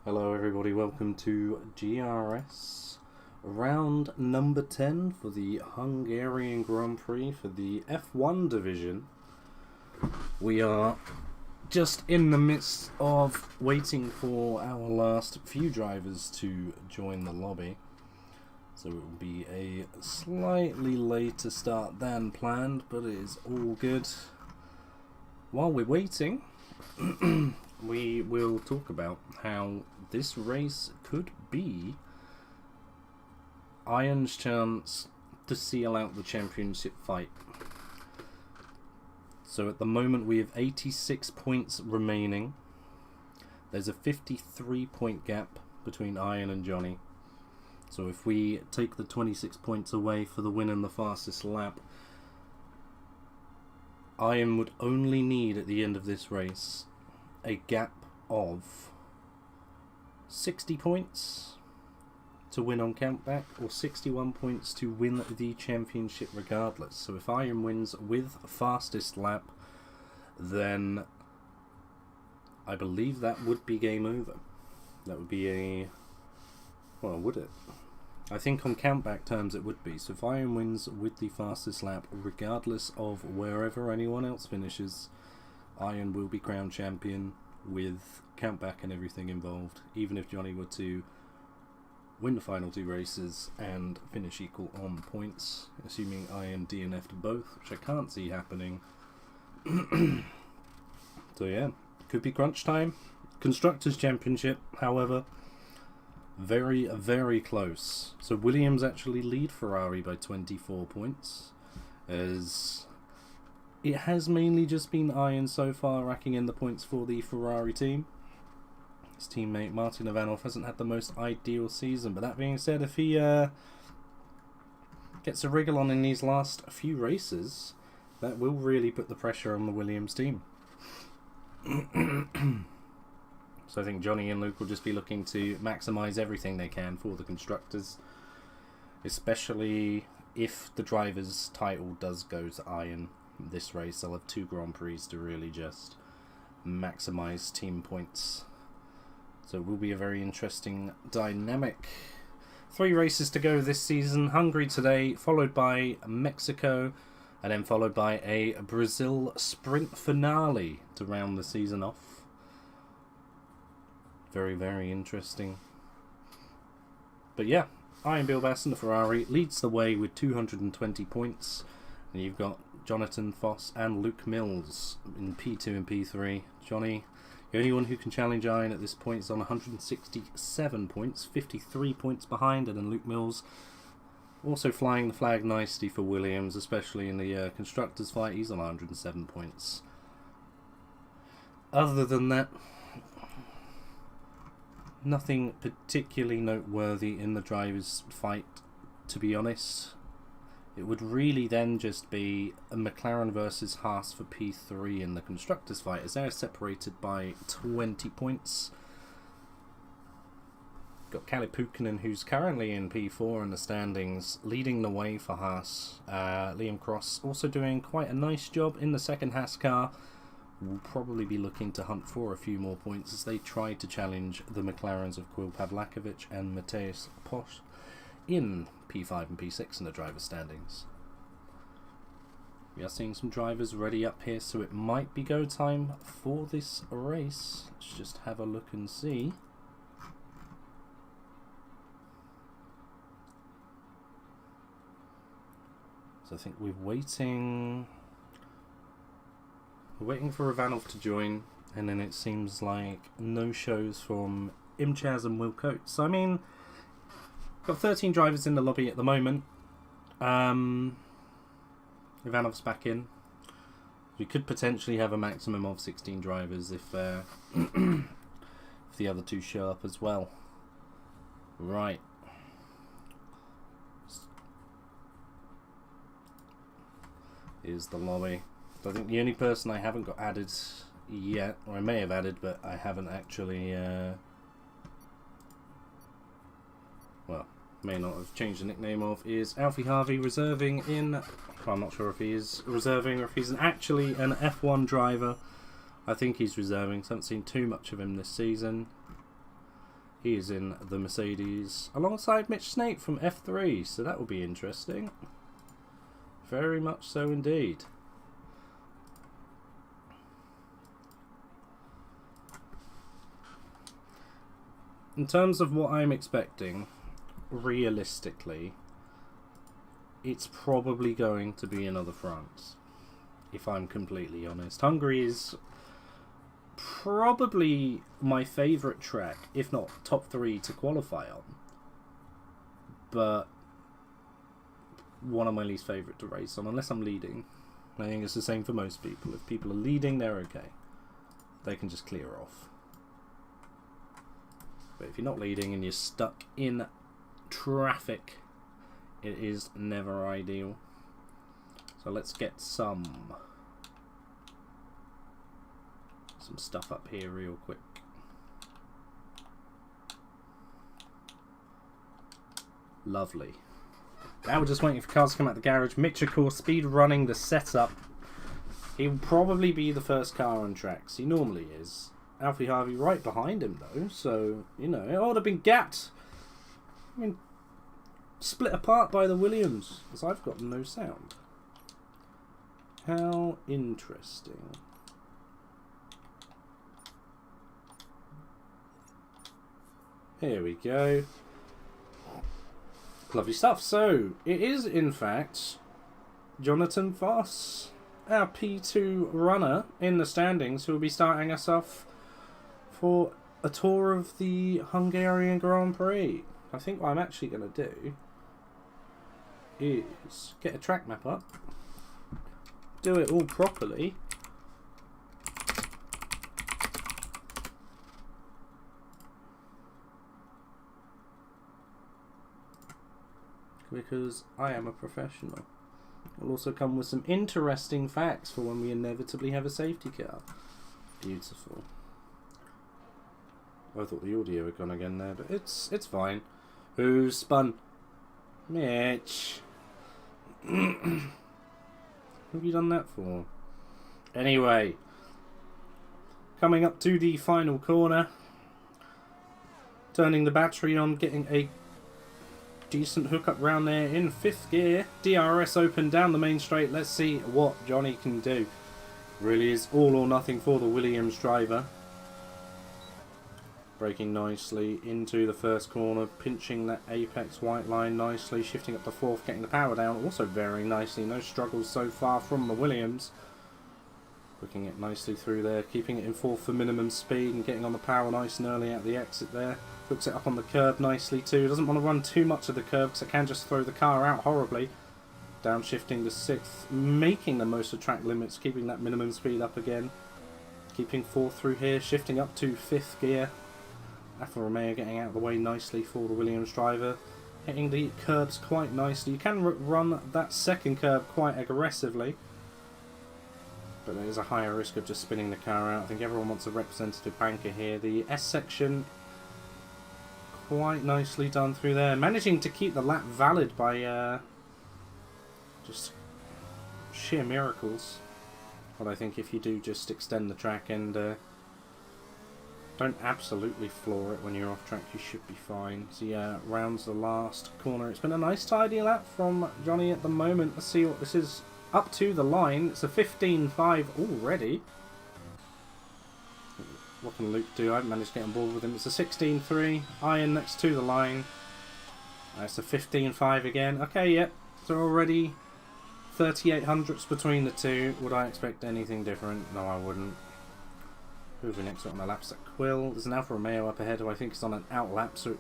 Hello everybody, welcome to GRS round number 10 for the Hungarian Grand Prix for the F1 division. We are just in the midst of waiting for our last few drivers to join the lobby. So it will be a slightly later start than planned, but it is all good. While we're waiting, we will talk about how this race could be Iron's chance to seal out the championship fight. So at the moment we have 86 points remaining. There's a 53 point gap between Iron and Johnny. So if we take the 26 points away for the win in the fastest lap, Iron would only need at the end of this race a gap of 60 points to win on countback, or 61 points to win the championship regardless. So if Iron wins with fastest lap, then I believe that would be game over. That would be a... well, would it? I think on countback terms it would be. So if Iron wins with the fastest lap, regardless of wherever anyone else finishes, Iron will be crowned champion with countback and everything involved, even if Johnny were to win the final two races and finish equal on points, assuming Iron DNF'd both, which I can't see happening. So yeah, could be crunch time. Constructors' Championship, however, very, very close. So Williams actually lead Ferrari by 24 points, as it has mainly just been Iron so far racking in the points for the Ferrari team. His teammate Martin Ivanov hasn't had the most ideal season, but that being said, if he gets a wriggle on in these last few races, that will really put the pressure on the Williams team. So I think Johnny and Luke will just be looking to maximise everything they can for the constructors, especially if the driver's title does go to Iron this race. They'll have two Grand Prix to really just maximise team points. So it will be a very interesting dynamic. 3 races to go this season. Hungary today, followed by Mexico, and then followed by a Brazil sprint finale to round the season off. Very, very interesting. But yeah, Iron Bilbas and the Ferrari leads the way with 220 points. And you've got Jonathan Foss and Luke Mills in P2 and P3. Johnny, the only one who can challenge Iron at this point, is on 167 points, 53 points behind, and then Luke Mills also flying the flag nicely for Williams, especially in the constructors fight. He's on 107 points. Other than that, nothing particularly noteworthy in the drivers' fight, to be honest. It would really then just be a McLaren versus Haas for P3 in the constructors' fight, as they're separated by 20 points. Got Kalle Pukkanen, who's currently in P4 in the standings, leading the way for Haas. Liam Cross also doing quite a nice job in the second Haas car. Will probably be looking to hunt for a few more points as they try to challenge the McLarens of Quil Pavlakovic and Mateusz Posch in P5 and P6 in the driver standings. We are seeing some drivers ready up here, so it might be go time for this race. Let's just have a look and see. So I think we're waiting for Ivanov to join, and then it seems like no shows from Imchaz and Will Coates. So I mean, got 13 drivers in the lobby at the moment. Ivanov's back in. We could potentially have a maximum of 16 drivers if if the other two show up as well. Right. Here's the lobby. So I think the only person I haven't got added yet, or I may have added, but I haven't actually, well, may not have changed the nickname of, is Alfie Harvey, reserving in, well, I'm not sure if he is reserving or if he's actually an F1 driver. I think he's reserving, so I haven't seen too much of him this season. He is in the Mercedes alongside Mitch Snake from F3, so that will be interesting. Very much so indeed. In terms of what I'm expecting, realistically, it's probably going to be another France, if I'm completely honest. Hungary is probably my favourite track, if not top 3 to qualify on, but one of my least favourite to race on, unless I'm leading. I think it's the same for most people. If people are leading, they're okay. They can just clear off. But if you're not leading and you're stuck in traffic, it is never ideal. So let's get some stuff up here real quick. Lovely. Now we're just waiting for cars to come out the garage. Mitch, of course, speed running the setup. He'll probably be the first car on tracks. He normally is. Alfie Harvey right behind him, though, so, you know, it would have been gapped. I mean, split apart by the Williams, because I've got no sound. How interesting. Here we go. Lovely stuff. So, it is, in fact, Jonathan Voss, our P2 runner in the standings, who will be starting us off for a tour of the Hungarian Grand Prix. I think what I'm actually going to do is get a track map up, do it all properly, because I am a professional. It'll also come with some interesting facts for when we inevitably have a safety car. Beautiful. I thought the audio had gone again there, but it's fine. Who spun? Mitch. What have you done that for? Anyway, coming up to the final corner, turning the battery on, getting a decent hookup round there in 5th gear. DRS open down the main straight. Let's see what Johnny can do. Really is all or nothing for the Williams driver. Braking nicely into the first corner, pinching that apex white line nicely, shifting up to 4th, getting the power down also very nicely. No struggles so far from the Williams. Booking it nicely through there, keeping it in 4th for minimum speed and getting on the power nice and early at the exit there. Hooks it up on the curb nicely too. Doesn't want to run too much of the curb because it can just throw the car out horribly. Downshifting to 6th, making the most of track limits, keeping that minimum speed up again. Keeping 4th through here, shifting up to 5th gear. Alfa Romeo getting out of the way nicely for the Williams driver. Hitting the curbs quite nicely. You can run that second curb quite aggressively, but there is a higher risk of just spinning the car out. I think everyone wants a representative banker here. The S section quite nicely done through there. Managing to keep the lap valid by just sheer miracles. But I think if you do just extend the track and don't absolutely floor it when you're off track, you should be fine. So yeah, rounds the last corner. It's been a nice tidy lap from Johnny at the moment. Let's see what this is up to the line. It's a 15.5 already. What can Luke do? I haven't managed to get on board with him. It's a 16.3. Iron next to the line. It's a 15.5 again. Okay, yep. So already 38 hundredths between the two. Would I expect anything different? No, I wouldn't. Who's next on the laps at Quill? There's an Alfa Romeo up ahead who I think is on an out lap. So,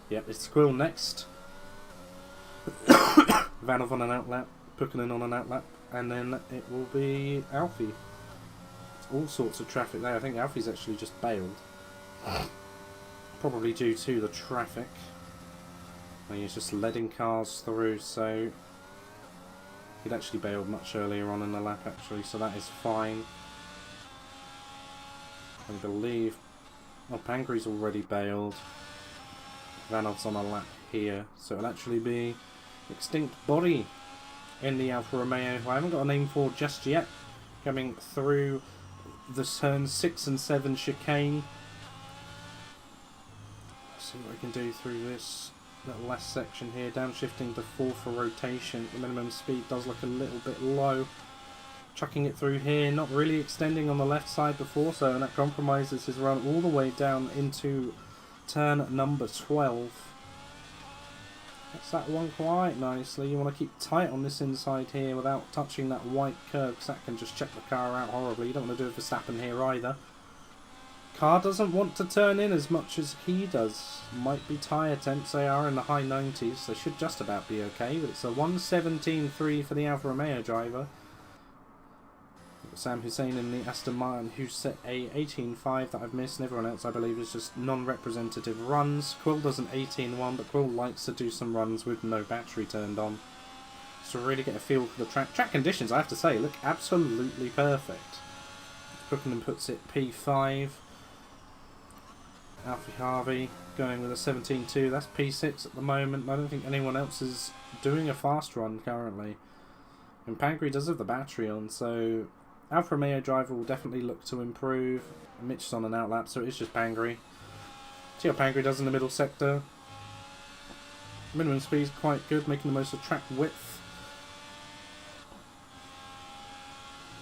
yep, it's Quill next. Vanov on an out lap. Pukkinen on an out lap. And then it will be Alfie. All sorts of traffic there. I think Alfie's actually just bailed. Probably due to the traffic. He's just letting cars through, so he'd actually bailed much earlier on in the lap actually, so that is fine. I believe Pangri's already bailed. Vanov's on a lap here, so it'll actually be Extinct Body in the Alfa Romeo, who I haven't got a name for just yet, coming through the turns 6 and 7 chicane. see what we can do through this little last section here. Downshifting to 4 for rotation. The minimum speed does look a little bit low. Chucking it through here, not really extending on the left side before, so and that compromises his run all the way down into turn number 12. Gets that one quite nicely. You want to keep tight on this inside here without touching that white curb, because that can just check the car out horribly. You don't want to do it for Verstappen here either. Car doesn't want to turn in as much as he does. Might be tyre temps, they are in the high 90s. They should just about be okay, but it's a 1:17.3 for the Alfa Romeo driver. Sam Hussein in the Aston Martin, who set a 18.5 that I've missed, and everyone else I believe is just non-representative runs. Quill does an 18.1, but Quill likes to do some runs with no battery turned on. So really get a feel for the track. Track conditions, I have to say, look absolutely perfect. Buckingham puts it P5. Alfie Harvey going with a 17.2, that's P6 at the moment. I don't think anyone else is doing a fast run currently. And Pangri does have the battery on, so Alfa Romeo driver will definitely look to improve. Mitch's on an outlap, so it is just Pangri. See how Pangri does in the middle sector. Minimum speed is quite good, making the most of track width.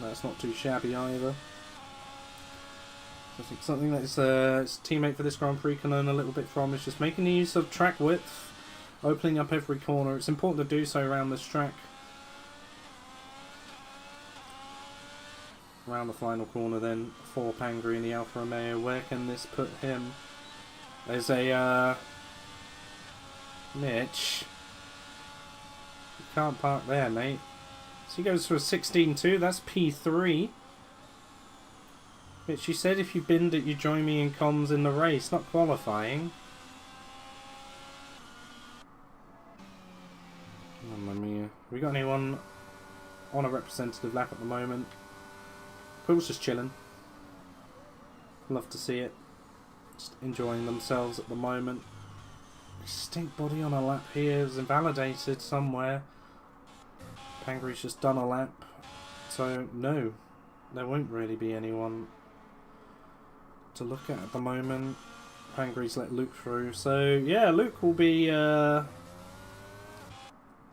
That's not too shabby either. I think something that his teammate for this Grand Prix can learn a little bit from is just making the use of track width, opening up every corner. It's important to do so around this track. Around the final corner then for Pangri in the Alfa Romeo. Where can this put him? There's a Mitch. You can't park there, mate. So he goes for a 16.2, that's P3. Mitch, you said if you binned it, you join me in comms in the race, not qualifying. Mamma mia. We got anyone on a representative lap at the moment? Quill's just chilling. Love to see it. Just enjoying themselves at the moment. Stink body on a lap here is invalidated somewhere. Pangri's just done a lap. So no, there won't really be anyone to look at the moment. Pangri's let Luke through. So yeah, Luke will be oh,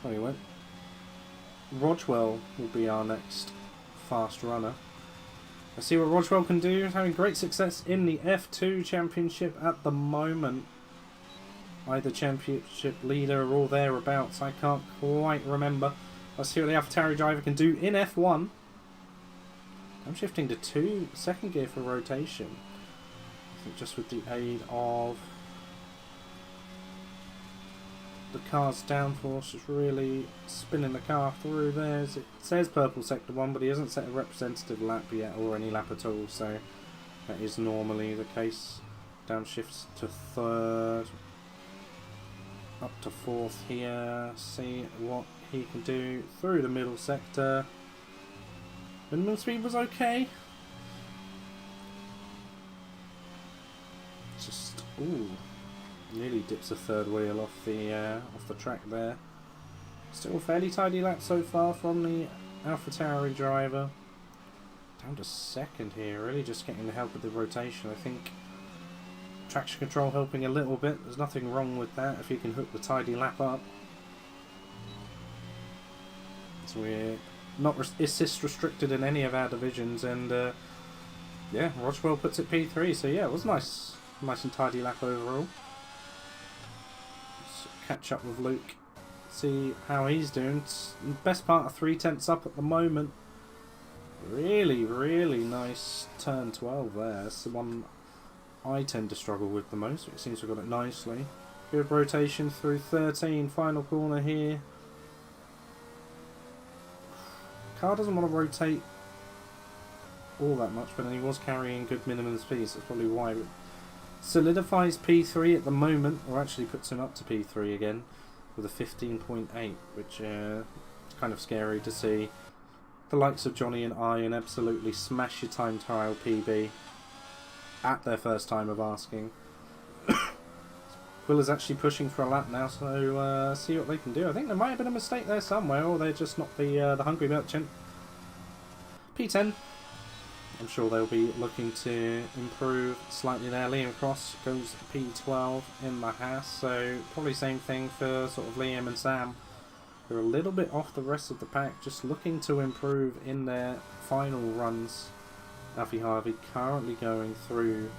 he went. Rodwell will be our next fast runner. Let's see what Rodwell can do. He's having great success in the F2 Championship at the moment. Either Championship leader or thereabouts. I can't quite remember. Let's see what the AlphaTauri driver can do in F1. I'm shifting to 2, second gear for rotation. I think just with the aid of the car's downforce, it's really spinning the car through there. It says purple sector 1, but he hasn't set a representative lap yet, or any lap at all, so that is normally the case. Downshifts to 3rd, up to 4th here. See what he can do through the middle sector. Minimum speed was okay. Just nearly dips a 3rd wheel off the track there. Still fairly tidy lap so far from the AlphaTauri driver. Down to 2nd here, really just getting the help with the rotation. I think traction control helping a little bit. There's nothing wrong with that if you can hook the tidy lap up. So we're not assist restricted in any of our divisions, and yeah, Rodwell puts it P3. So yeah, it was nice and tidy lap overall. Let's catch up with Luke, see how he's doing. It's the best part of 3/10 up at the moment. Really, really nice turn 12 there. That's the one I tend to struggle with the most. It seems to have got it nicely. Good rotation through 13, final corner here. Car doesn't want to rotate all that much, but then he was carrying good minimum speed, so that's probably why. But solidifies P3 at the moment, or actually puts him up to P3 again with a 15.8, which is kind of scary to see. The likes of Johnny and Ian absolutely smash your time trial PB at their first time of asking. Quill is actually pushing for a lap now, so see what they can do. I think there might have been a mistake there somewhere, or they're just not the Hungary merchant. P10. I'm sure they'll be looking to improve slightly there. Liam Cross goes P12 in the Haas, so probably same thing for sort of Liam and Sam. They're a little bit off the rest of the pack, just looking to improve in their final runs. Alfie Harvey currently going through...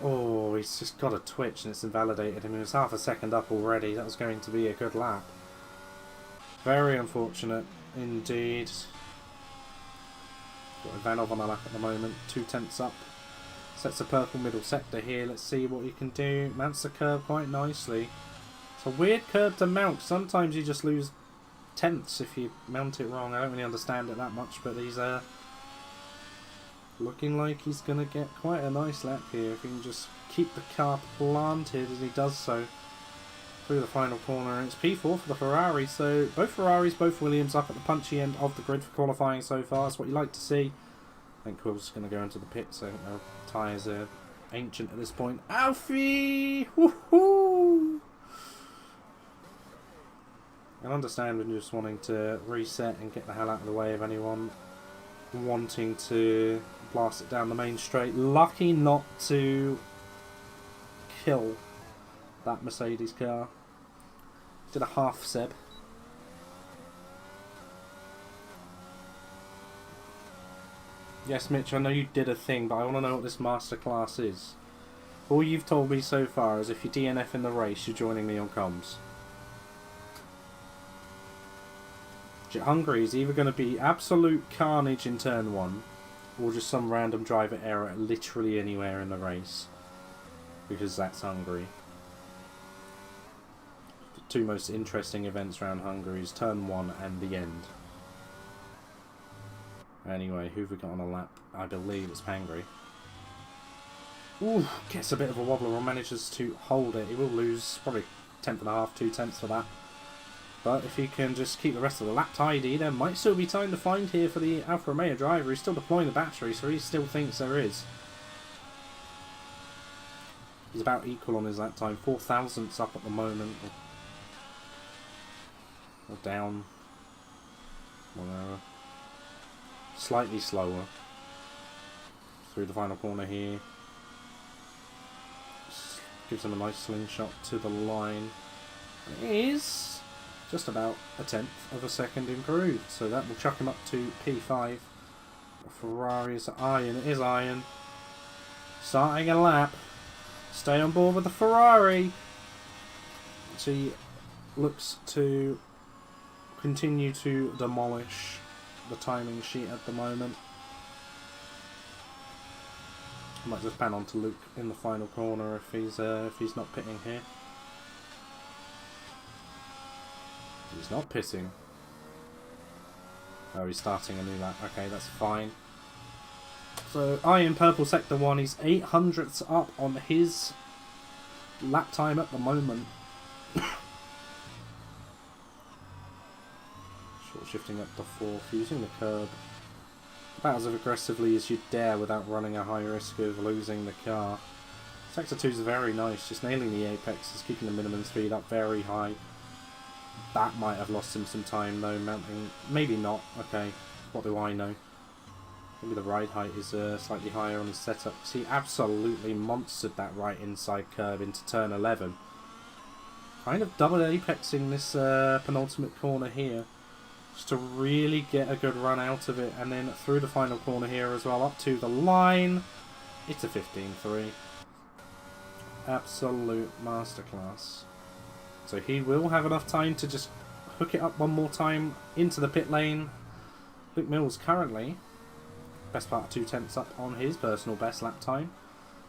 Oh, he's just got a twitch and it's invalidated him. He was half a second up already. That was going to be a good lap. Very unfortunate indeed. Got Ivanov on a lap at the moment, 2/10 up. Sets a purple middle sector here. Let's see what he can do. Mounts the curve quite nicely. It's a weird curve to mount. Sometimes you just lose tenths if you mount it wrong. I don't really understand it that much, but he's looking like he's going to get quite a nice lap here if he can just keep the car planted as he does so through the final corner. And it's P4 for the Ferrari, so both Ferraris, both Williams up at the punchy end of the grid for qualifying so far. That's what you like to see. I think Quill's going to go into the pit, so their tyres are ancient at this point. Alfie! Woohoo! I can understand when you're just wanting to reset and get the hell out of the way of anyone wanting to blast it down the main straight. Lucky not to kill that Mercedes car. Did a half Seb. Yes, Mitch, I know you did a thing, but I want to know what this masterclass is. All you've told me so far is if you DNF in the race, you're joining me on comms. Hungary is either going to be absolute carnage in turn 1 or just some random driver error literally anywhere in the race, because that's Hungary. The two most interesting events around Hungary is turn 1 and the end. Anyway, who've we got on a lap? I believe it's Pangry. Ooh, gets a bit of a wobbler or manages to hold it. He will lose probably 10.5, 2/10 for that. But if he can just keep the rest of the lap tidy, there might still be time to find here for the Alfa Romeo driver. He's still deploying the battery, so he still thinks there is. He's about equal on his lap time. 4 thousandths up at the moment. Or down. Whatever. Slightly slower. Through the final corner here. Just gives him a nice slingshot to the line. It is just about 1/10 of a second improved, so that will chuck him up to P5. Ferrari is iron, it is iron. Starting a lap. Stay on board with the Ferrari. She looks to continue to demolish the timing sheet at the moment. Might just pan on to Luke in the final corner if he's not pitting here. He's not pitting. Oh, he's starting a new lap. Okay, that's fine. So, Iron Purple Sector 1, he's 800ths up on his lap time at the moment. Short shifting up to 4th, using the curb about as aggressively as you dare without running a high risk of losing the car. Sector 2 is very nice, just nailing the apexes, keeping the minimum speed up very high. That might have lost him some time though, mounting. Maybe not. Okay, what do I know? Maybe the ride height is slightly higher on his setup. Because he absolutely monstered that right inside curve into turn 11. Kind of double apexing this penultimate corner here. Just to really get a good run out of it. And then through the final corner here as well, up to the line. It's a 15.3. Absolute masterclass. So he will have enough time to just hook it up one more time into the pit lane. Luke Mills currently best part of 2/10 up on his personal best lap time.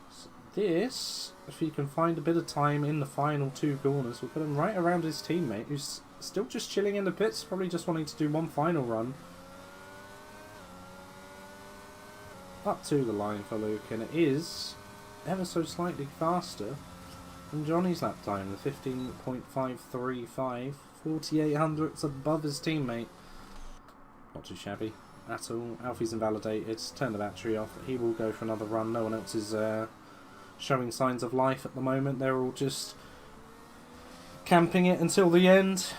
So this, if he can find a bit of time in the final 2 corners, will put him right around his teammate, who's still just chilling in the pits, probably just wanting to do one final run. Up to the line for Luke, and it is ever so slightly faster than Johnny's lap time, the 15.535, 48 hundredths above his teammate. Not too shabby at all. Alfie's invalidated, turn the battery off. He will go for another run. No one else is showing signs of life at the moment. They're all just camping it until the end.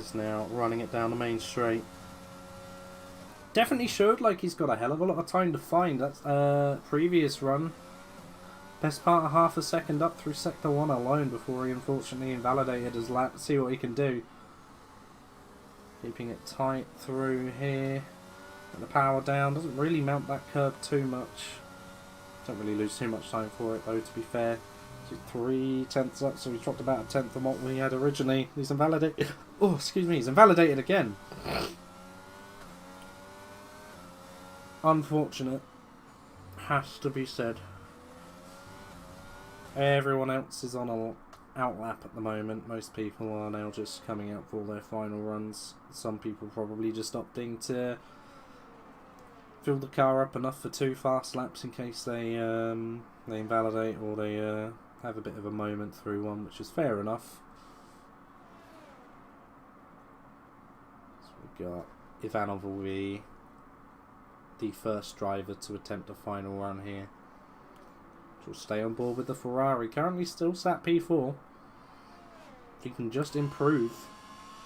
is now running it down the main straight. Definitely showed like he's got a hell of a lot of time to find. That's previous run. Best part of half a second up through Sector 1 alone before he unfortunately invalidated his lap. See what he can do. Keeping it tight through here. Get the power down. Doesn't really mount that curb too much. Don't really lose too much time for it though, to be fair. 3 tenths up, so he's dropped about a tenth from what we had originally. He's invalidated. Oh, excuse me, he's invalidated again. Unfortunate. Has to be said. Everyone else is on a outlap at the moment. Most people are now just coming out for their final runs. Some people probably just opting to fill the car up enough for 2 fast laps in case they invalidate or they have a bit of a moment through one, which is fair enough. So we've got Ivanov will be the first driver to attempt a final run here. Will stay on board with the Ferrari. Currently still sat P4. If he can just improve,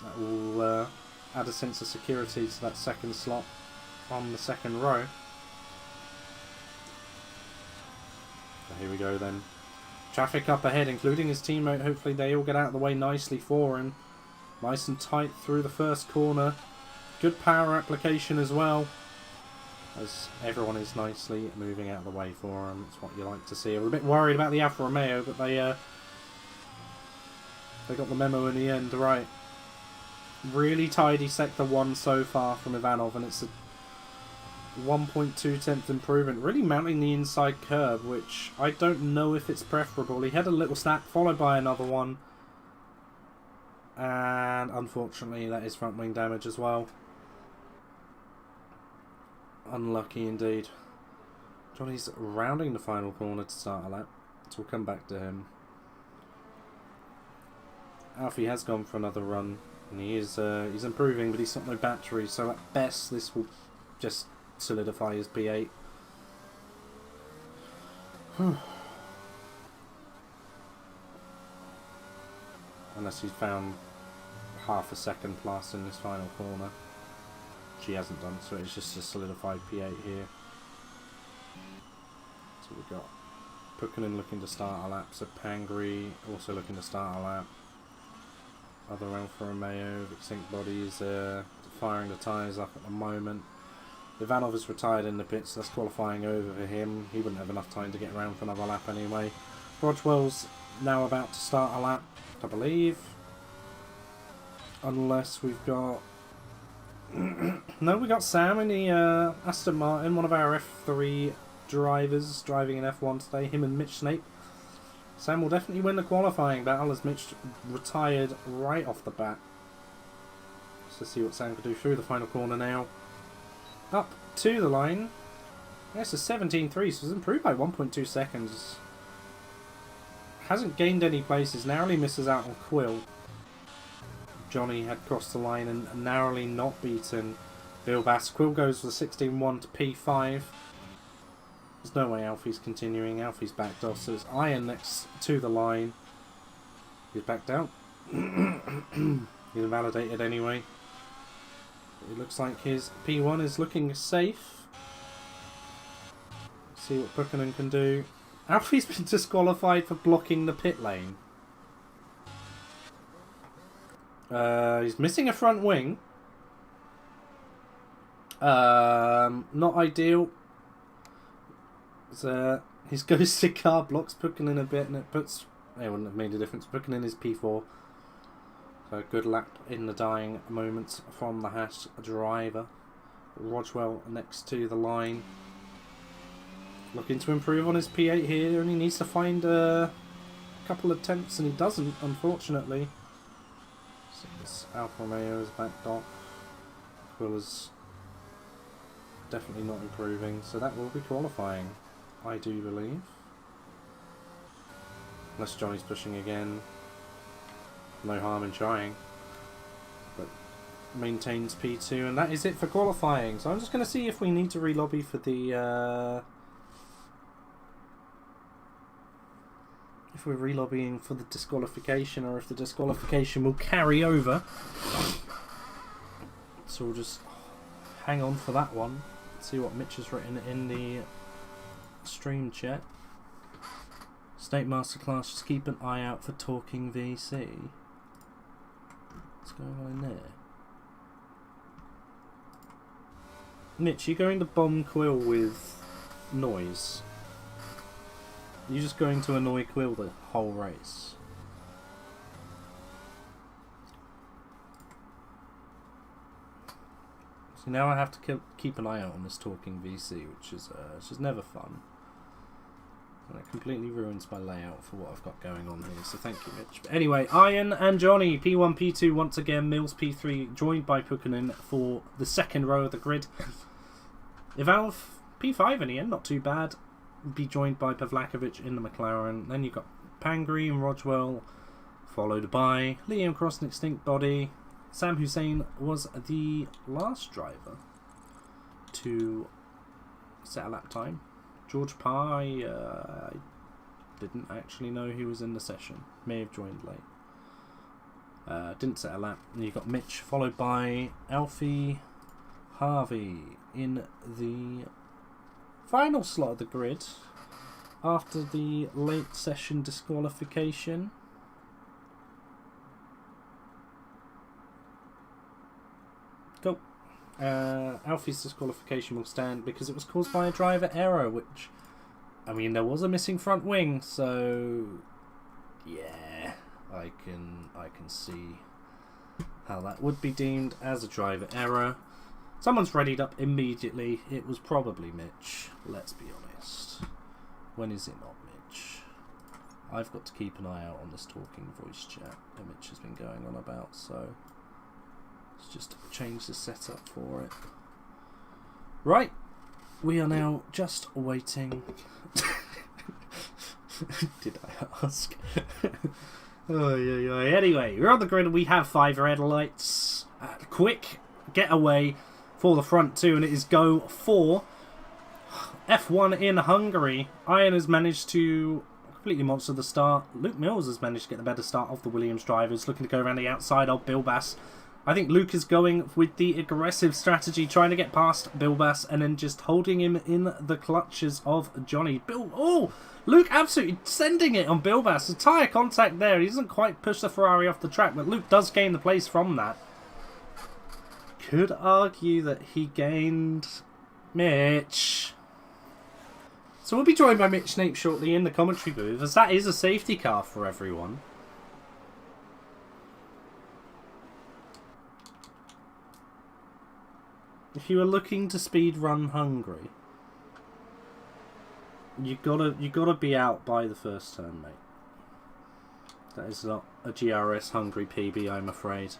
that will add a sense of security to that second slot on the second row. So here we go then. Traffic up ahead, including his teammate. Hopefully they all get out of the way nicely for him. Nice and tight through the first corner. Good power application as well, as everyone is nicely moving out of the way for him. That's what you like to see. I was a bit worried about the Alfa Romeo, but they got the memo in the end right. Really tidy Sector 1 so far from Ivanov, and it's a 1.2 tenth improvement. Really mounting the inside curb, which I don't know if it's preferable. He had a little snap followed by another one, and unfortunately that is front wing damage as well. Unlucky indeed. Johnny's rounding the final corner to start a lap, so we'll come back to him. Alfie has gone for another run, and he's improving, but he's got no battery, so at best this will just solidify his P8. Unless he's found half a second plus in this final corner. She hasn't done, so it's just a solidified P8 here. So we've got Pukkanen looking to start a lap, so Pangri also looking to start a lap. Other Alfa Romeo, Vic Sync bodies firing the tyres up at the moment. Ivanov is retired in the pits, so that's qualifying over for him. He wouldn't have enough time to get around for another lap anyway. Rodgwell's now about to start a lap, I believe. Unless we've got... No, we got Sam in the Aston Martin, one of our F3 drivers driving in F1 today, him and Mitch Snape. Sam will definitely win the qualifying battle as Mitch retired right off the bat. Let's see what Sam can do through the final corner now. Up to the line. Yes, a 17.3, so it's improved by 1.2 seconds. Hasn't gained any places, narrowly misses out on Quill. Johnny had crossed the line and narrowly not beaten Vilbas. Quill goes for the 16.1 to P5. There's no way Alfie's continuing. Alfie's backed off, so it's Iron next to the line. He's backed out. He's invalidated anyway. It looks like his P1 is looking safe. See what Pukkanen can do. Alfie's been disqualified for blocking the pit lane. He's missing a front wing. Not ideal. His ghosted car blocks Pukkanen a bit, and it wouldn't have made a difference. Pukkanen is P4. So a good lap in the dying moments from the Haas driver. Rodgwell next to the line. Looking to improve on his P8 here, and he needs to find a couple of tenths, and he doesn't, unfortunately. So this Alfa Romeo is backed off. Quill is definitely not improving, so that will be qualifying, I do believe. Unless Johnny's pushing again. No harm in trying. But maintains P2, and that is it for qualifying. So I'm just going to see if we need to re-lobby for the... if we're re-lobbying for the disqualification, or if the disqualification will carry over. So we'll just hang on for that one. See what Mitch has written in the stream chat. State Masterclass, just keep an eye out for Talking VC. What's going on in there? Mitch, you going to bomb Quill with noise? You're just going to annoy Quill the whole race. So now I have to keep an eye out on this Talking VC, which is never fun. And it completely ruins my layout for what I've got going on here, so thank you, Mitch. But anyway, Iron and Johnny, P1, P2 once again, Mills P3, joined by Pukkinen for the second row of the grid. Ivanov, P5 in the end, not too bad. Be joined by Pavlakovic in the McLaren. Then you've got Pangri and Rodwell, followed by Liam Cross and Extinct Body. Sam Hussein was the last driver to set a lap time. George Parr, I didn't actually know he was in the session. May have joined late. Didn't set a lap. And you've got Mitch, followed by Alfie Harvey in the final slot of the grid after the late session disqualification. Cool. Alfie's disqualification will stand because it was caused by a driver error, which, I mean, there was a missing front wing, so yeah, I can see how that would be deemed as a driver error. Someone's readied up immediately. It was probably Mitch, let's be honest. When is it not Mitch? I've got to keep an eye out on this talking voice chat that Mitch has been going on about, so let's just change the setup for it. Right, we are now just waiting. Did I ask? Oh, yeah. Anyway, we're on the grid and we have 5 red lights. Quick getaway for the front two, and it is go for F1 in Hungary. Iron has managed to completely monster the start. Luke Mills has managed to get the better start of the Williams drivers, looking to go around the outside of Bilbas. I think Luke is going with the aggressive strategy, trying to get past Bilbas and then just holding him in the clutches of Johnny. Luke absolutely sending it on Bilbas. The tyre contact there. He doesn't quite push the Ferrari off the track, but Luke does gain the place from that. Could argue that he gained Mitch. So we'll be joined by Mitch Snape shortly in the commentary booth, as that is a safety car for everyone. If you are looking to speed run Hungary, you gotta be out by the first turn, mate. That is not a GRS Hungary PB, I'm afraid.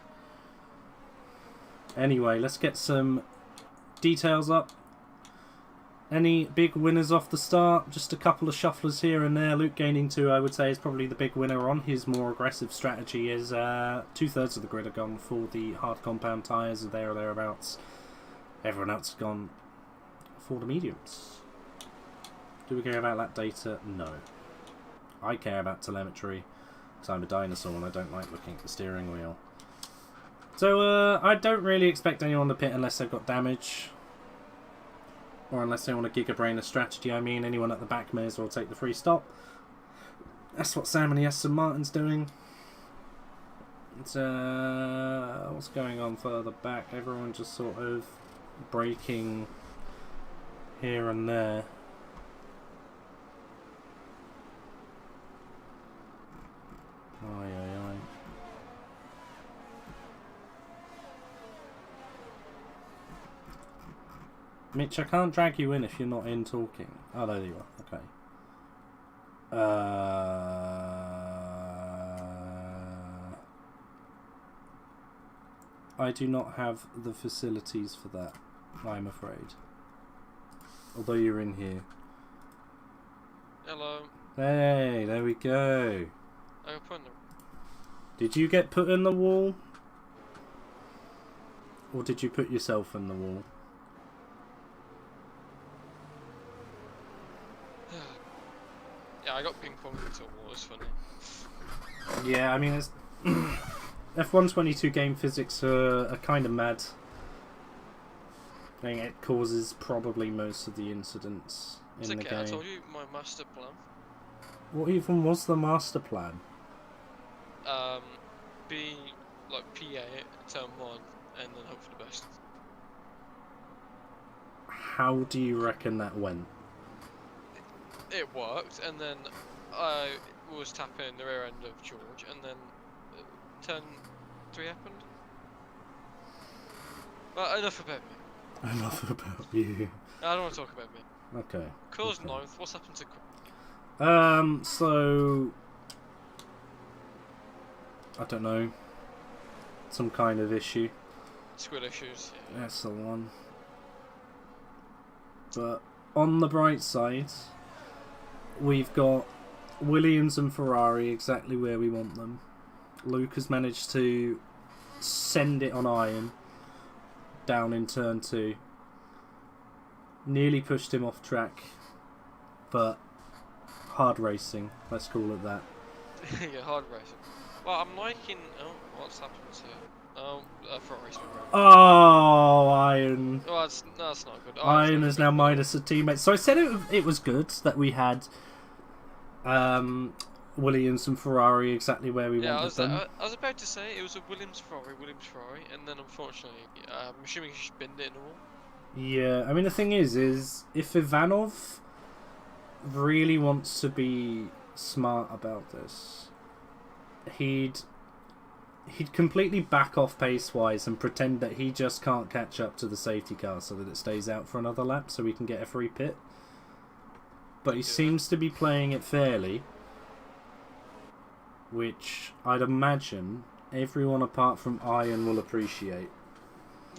Anyway, let's get some details up. Any big winners off the start? Just a couple of shufflers here and there. Luke gaining 2, I would say, is probably the big winner on his more aggressive strategy. Is 2/3 of the grid are gone for the hard compound tyres, or there or thereabouts. Everyone else has gone for the mediums. Do we care about that data? No. I care about telemetry, because I'm a dinosaur and I don't like looking at the steering wheel. So I don't really expect anyone to pit unless they've got damage. Or unless they want to gigabrain a strategy. I mean, anyone at the back may as well take the free stop. That's what Sam and the Aston Martin's doing. It's, what's going on further back? Everyone just sort of braking here and there. Aye. Mitch, I can't drag you in if you're not in talking. Oh, there you are. Okay. I do not have the facilities for that, I'm afraid. Although you're in here. Hello. Hey, there we go. I got put in the... Did you get put in the wall? Or did you put yourself in the wall? Yeah, I got ping-ponged into a wall, it's funny. Yeah, I mean, it's F1 22 game physics are kind of mad. think it causes probably most of the incidents It's in the okay, I game. told you my master plan. What even was the master plan? Be like PA at turn 1 and then hope for the best. How do you reckon that went? It worked, and then I was tapping the rear end of George, and then turn 3 happened. Well, enough about me. Enough about you. I don't want to talk about me. Okay. Cool's okay. 9th, what's happened to Quill? So I don't know. Some kind of issue. Squid issues, yeah. That's the one. But on the bright side, we've got Williams and Ferrari exactly where we want them. Luke has managed to send it on iron down in turn 2. Nearly pushed him off track, but hard racing, let's call it that. Yeah, hard racing. Well, I'm liking... Oh, what's happened to... Oh, Ferrari's been wrong. Oh, Iron. Well, that's not good. Iron is now minus a teammate. So I said it was good that we had Williams and Ferrari exactly where we wanted them. I was about to say it was a Williams Ferrari, and then unfortunately, I'm assuming he spinned it in the wall. Yeah, I mean the thing is if Ivanov really wants to be smart about this, he'd completely back off pace-wise and pretend that he just can't catch up to the safety car so that it stays out for another lap so we can get a free pit. But he seems to be playing it fairly, which I'd imagine everyone apart from Iron will appreciate.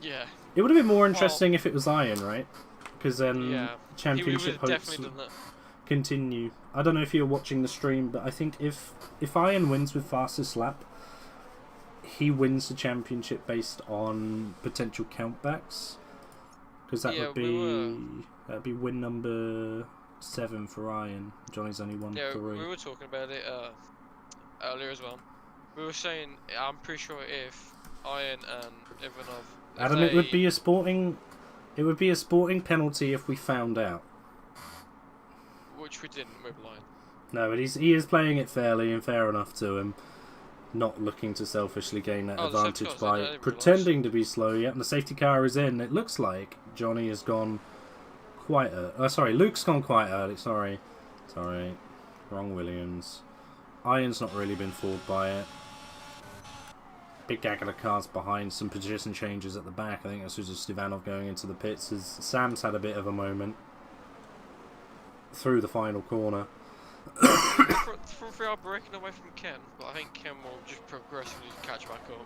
Yeah. It would have been more interesting if it was Iron, right? Because then yeah. championship hopes continue. I don't know if you're watching the stream, but I think if Iron wins with fastest lap, he wins the championship based on potential countbacks, because that would be that'd be win number 7 for Iron. Johnny's only won 3. We were talking about it earlier as well. We were saying I'm pretty sure if Iron and Ivanov, Adam, it would be a sporting penalty if we found out. Which we didn't with Lion. No, but he is playing it fairly and fair enough to him. Not looking to selfishly gain that advantage by pretending to be slow yet. And the safety car is in. It looks like Johnny has gone quite early. Luke's gone quite early. Sorry. Wrong Williams. Iron's not really been fooled by it. Big gaggle of cars behind, some position changes at the back. I think that's just Ivanov going into the pits as Sam's had a bit of a moment through the final corner. Front 3 are breaking away from Ken, but I think Ken will just progressively catch back up.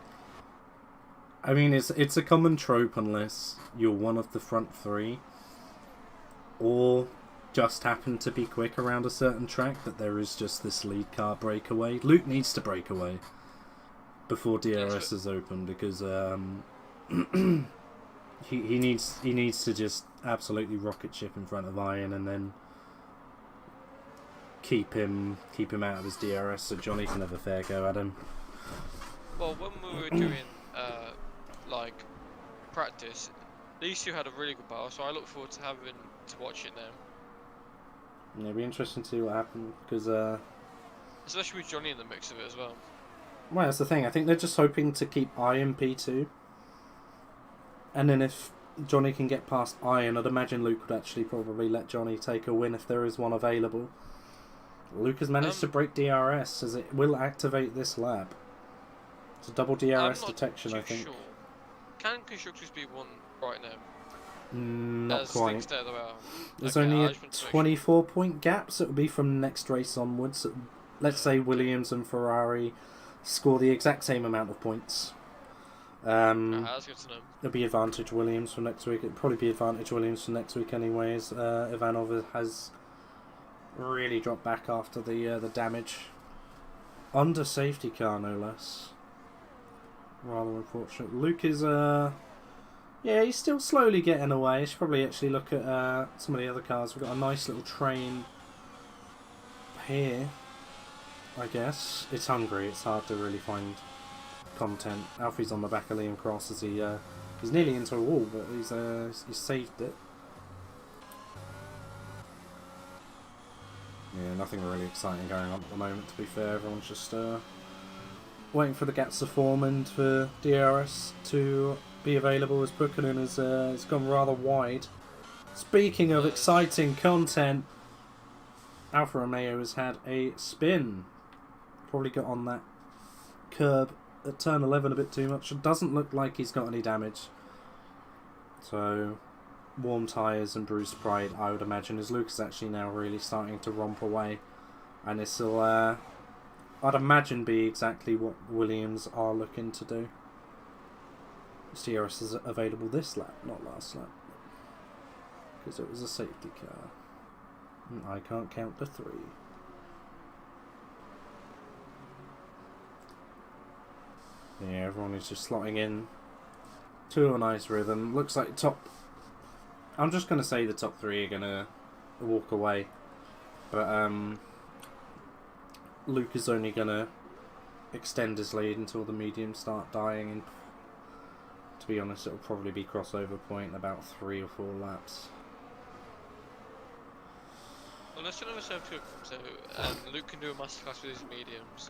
I mean, it's a common trope unless you're one of the front 3, or just happen to be quick around a certain track, that there is just this lead car breakaway. Luke needs to break away before DRS is open, because he needs to just absolutely rocket ship in front of Iron and then keep him out of his DRS so Johnny can have a fair go at him. Well, when we were doing like practice, these two had a really good battle, so I look forward to having to watch it now. Yeah, it'll be interesting to see what happens, because especially with Johnny in the mix of it as well. Well, that's the thing. I think they're just hoping to keep Iron P2, and then if Johnny can get past Iron, I'd imagine Luke would actually probably let Johnny take a win if there is one available. Luke has managed to break DRS, as it will activate this lap. It's a double DRS detection, I think. Sure. Can Constructors be one right now? Not quite. There's okay, only a 24-point gap, so it will be from next race onwards. Let's say Williams and Ferrari score the exact same amount of points. That's good to know. It'll be advantage Williams for next week. It'll probably be advantage Williams for next week anyways. Ivanov has really dropped back after the damage. Under safety car, no less. Rather unfortunate. Luke is, he's still slowly getting away. I should probably actually look at some of the other cars. We've got a nice little train here, I guess. It's Hungary. It's hard to really find content. Alfie's on the back of Liam Cross as he He's nearly into a wall, but he's saved it. Yeah, nothing really exciting going on at the moment, to be fair. Everyone's just waiting for the gaps to form and for DRS to be available, as Pukkinen has gone rather wide. Speaking of exciting content, Alfa Romeo has had a spin. Probably got on that curb at turn 11 a bit too much. It doesn't look like he's got any damage. So, warm tyres and bruised pride, I would imagine, as Luke is actually now really starting to romp away. And this will, I'd imagine, be exactly what Williams are looking to do. DRS is available this lap, not last lap. Because it was a safety car. And I can't count to 3. Yeah, everyone is just slotting in to a nice rhythm. Looks like I'm just going to say the top 3 are going to walk away. But Luke is only going to extend his lead until the mediums start dying. And to be honest, it'll probably be crossover point in about 3 or 4 laps. Well, let's another safety car comes out, and Luke can do a masterclass with his mediums.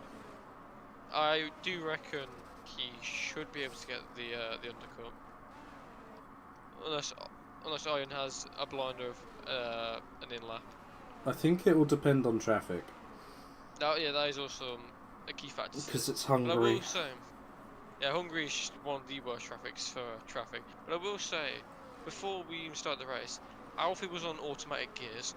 I do reckon he should be able to get the undercut, unless Iron has a blinder of an in lap. I think it will depend on traffic. Yeah, that is also a key factor. Because it's But I Hungary. will say, yeah, Hungary is one of the worst traffics for traffic. But I will say, before we even start the race, Alfie was on automatic gears.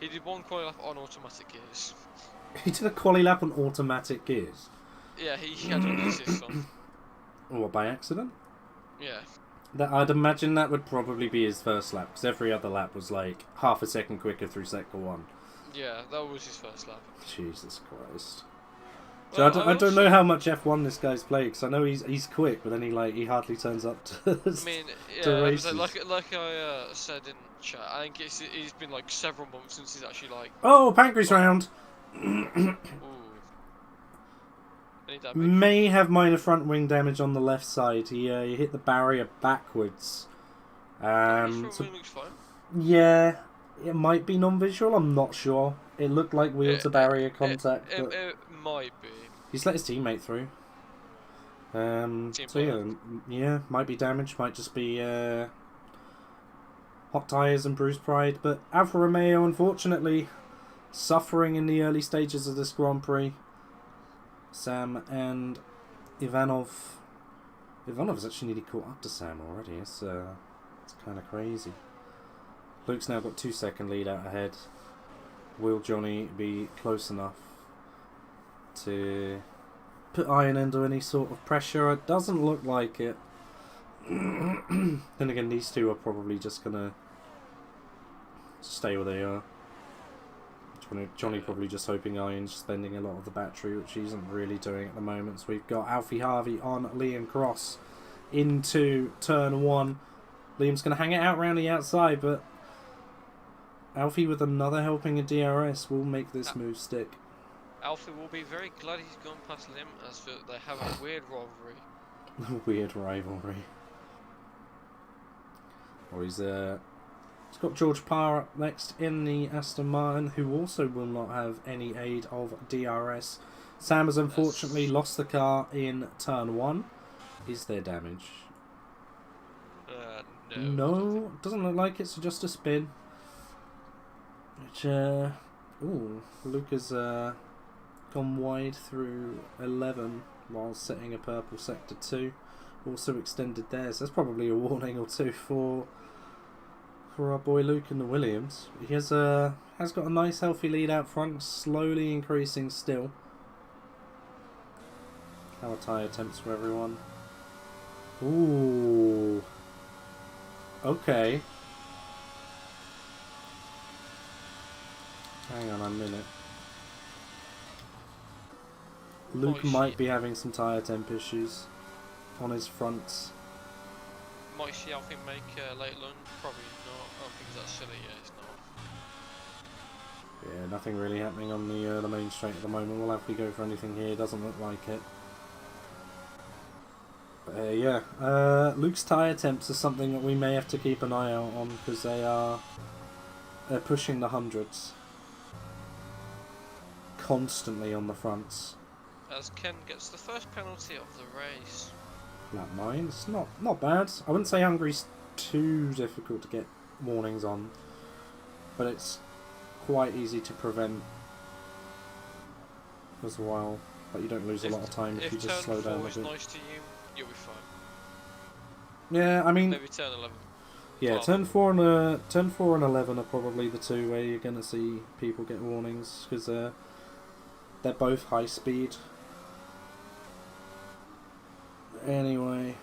He did one quali lap on automatic gears. He did a quali lap on automatic gears. Yeah, he had an assist on. What, by accident? Yeah. I'd imagine that would probably be his first lap, because every other lap was like half a second quicker through sector 1. Yeah, that was his first lap. Jesus Christ. Well, So I don't know how much F1 this guy's played, because I know he's quick, but then he hardly turns up to I mean, yeah, to races. like I said in chat, I think it's been like several months since he's actually like. Oh, pancreas round! Ooh. Any damage? May have minor front wing damage on the left side. He hit the barrier backwards. His front wing looks fine. Yeah, it might be non-visual, I'm not sure. It looked like wheel to barrier contact. But It might be. he's let his teammate through. So yeah, might be damage, might just be hot tyres and bruised pride. But Alfa Romeo, unfortunately, suffering in the early stages of this Grand Prix. Sam and Ivanov. Ivanov's actually nearly caught up to Sam already. It's kind of crazy. Luke's now got 2-second lead out ahead. Will Johnny be close enough to put Iron under any sort of pressure? It doesn't look like it. Then again, these two are probably just gonna stay where they are. Johnny probably just hoping Iron's spending a lot of the battery, which he isn't really doing at the moment. So we've got Alfie Harvey on Liam Cross into turn 1. Liam's going to hang it out around the outside, but Alfie with another helping of DRS will make this move stick. Alfie will be very glad he's gone past Liam, as they have a weird rivalry. Weird rivalry. Or he's got George Parr up next in the Aston Martin, who also will not have any aid of DRS. Sam has unfortunately lost the car in turn 1. Is there damage? No, doesn't look like it, so just a spin. Which, Luke has gone wide through 11 while setting a purple sector 2. Also extended there, so that's probably a warning or two for our boy Luke in the Williams. He has got a nice healthy lead out front, slowly increasing still. How are tyre temps for everyone? Ooh. Okay. Hang on a minute. Luke might be having some tyre temp issues on his fronts. Might see Alfie make late lunge? Probably not. I don't think that's silly. Yeah, it's not. Yeah, nothing really happening on the main straight at the moment. We'll have to go for anything here. Doesn't look like it. Yeah, Luke's tyre temps are something that we may have to keep an eye out on because they're pushing the hundreds constantly on the fronts. As Ken gets the first penalty of the race. Lap 9, it's not bad. I wouldn't say Hungary's too difficult to get warnings on, but it's quite easy to prevent as well. But you don't lose a lot of time if you just slow down a bit. If turn 4 is nice to you, you'll be fine. Yeah, I mean, maybe turn 11. yeah, turn 4 and 11 are probably the two where you're gonna see people get warnings because they're both high speed. Anyway,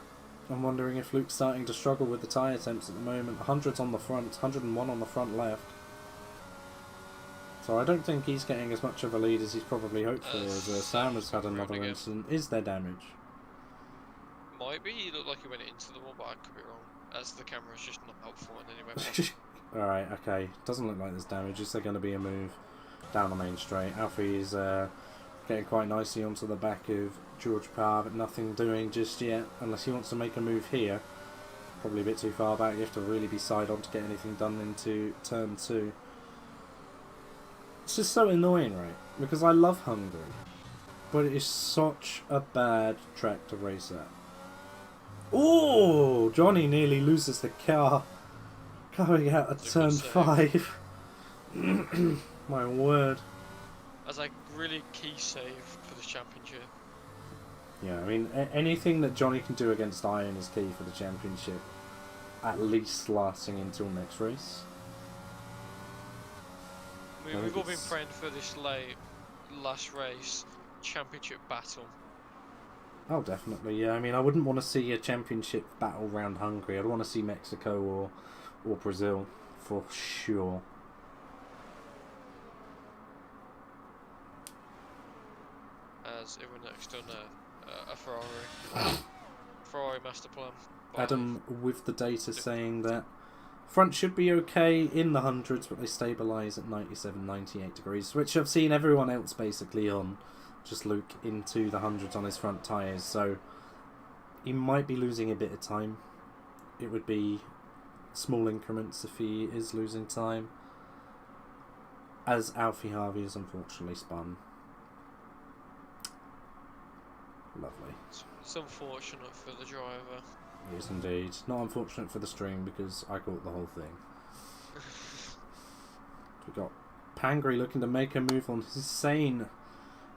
I'm wondering if Luke's starting to struggle with the tyre temps at the moment. 100's on the front, 101 on the front left. So I don't think he's getting as much of a lead as he's probably hoped for, as Sam has had another incident. Is there damage? Might be. He looked like he went into the wall, but I could be wrong, as the camera's just not helpful in any way. Alright, okay. Doesn't look like there's damage. Is there going to be a move down the main straight? Alfie is getting quite nicely onto the back of George Parr, but nothing doing just yet, unless he wants to make a move here. Probably a bit too far back. You have to really be side on to get anything done into turn 2. It's just so annoying, right? Because I love Hungary, but it is such a bad track to race at. Oh, Johnny nearly loses the car going out of turn 5. My word. That's like really key save for the championship. Yeah, I mean, anything that Johnny can do against Iron is key for the championship, at least lasting until next race. We've all been praying for this last race championship battle. Oh, definitely, yeah. I mean, I wouldn't want to see a championship battle round Hungary. I'd want to see Mexico or Brazil, for sure. As everyone next on a Ferrari. Ferrari master plan. Adam with the data saying that front should be okay in the hundreds, but they stabilise at 97, 98 degrees, which I've seen everyone else basically on. Just Luke into the hundreds on his front tyres, so he might be losing a bit of time. It would be small increments if he is losing time, as Alfie Harvey is unfortunately spun. Lovely. It's unfortunate for the driver. Yes, indeed. Not unfortunate for the stream because I caught the whole thing. We've got Pangri looking to make a move on Hussein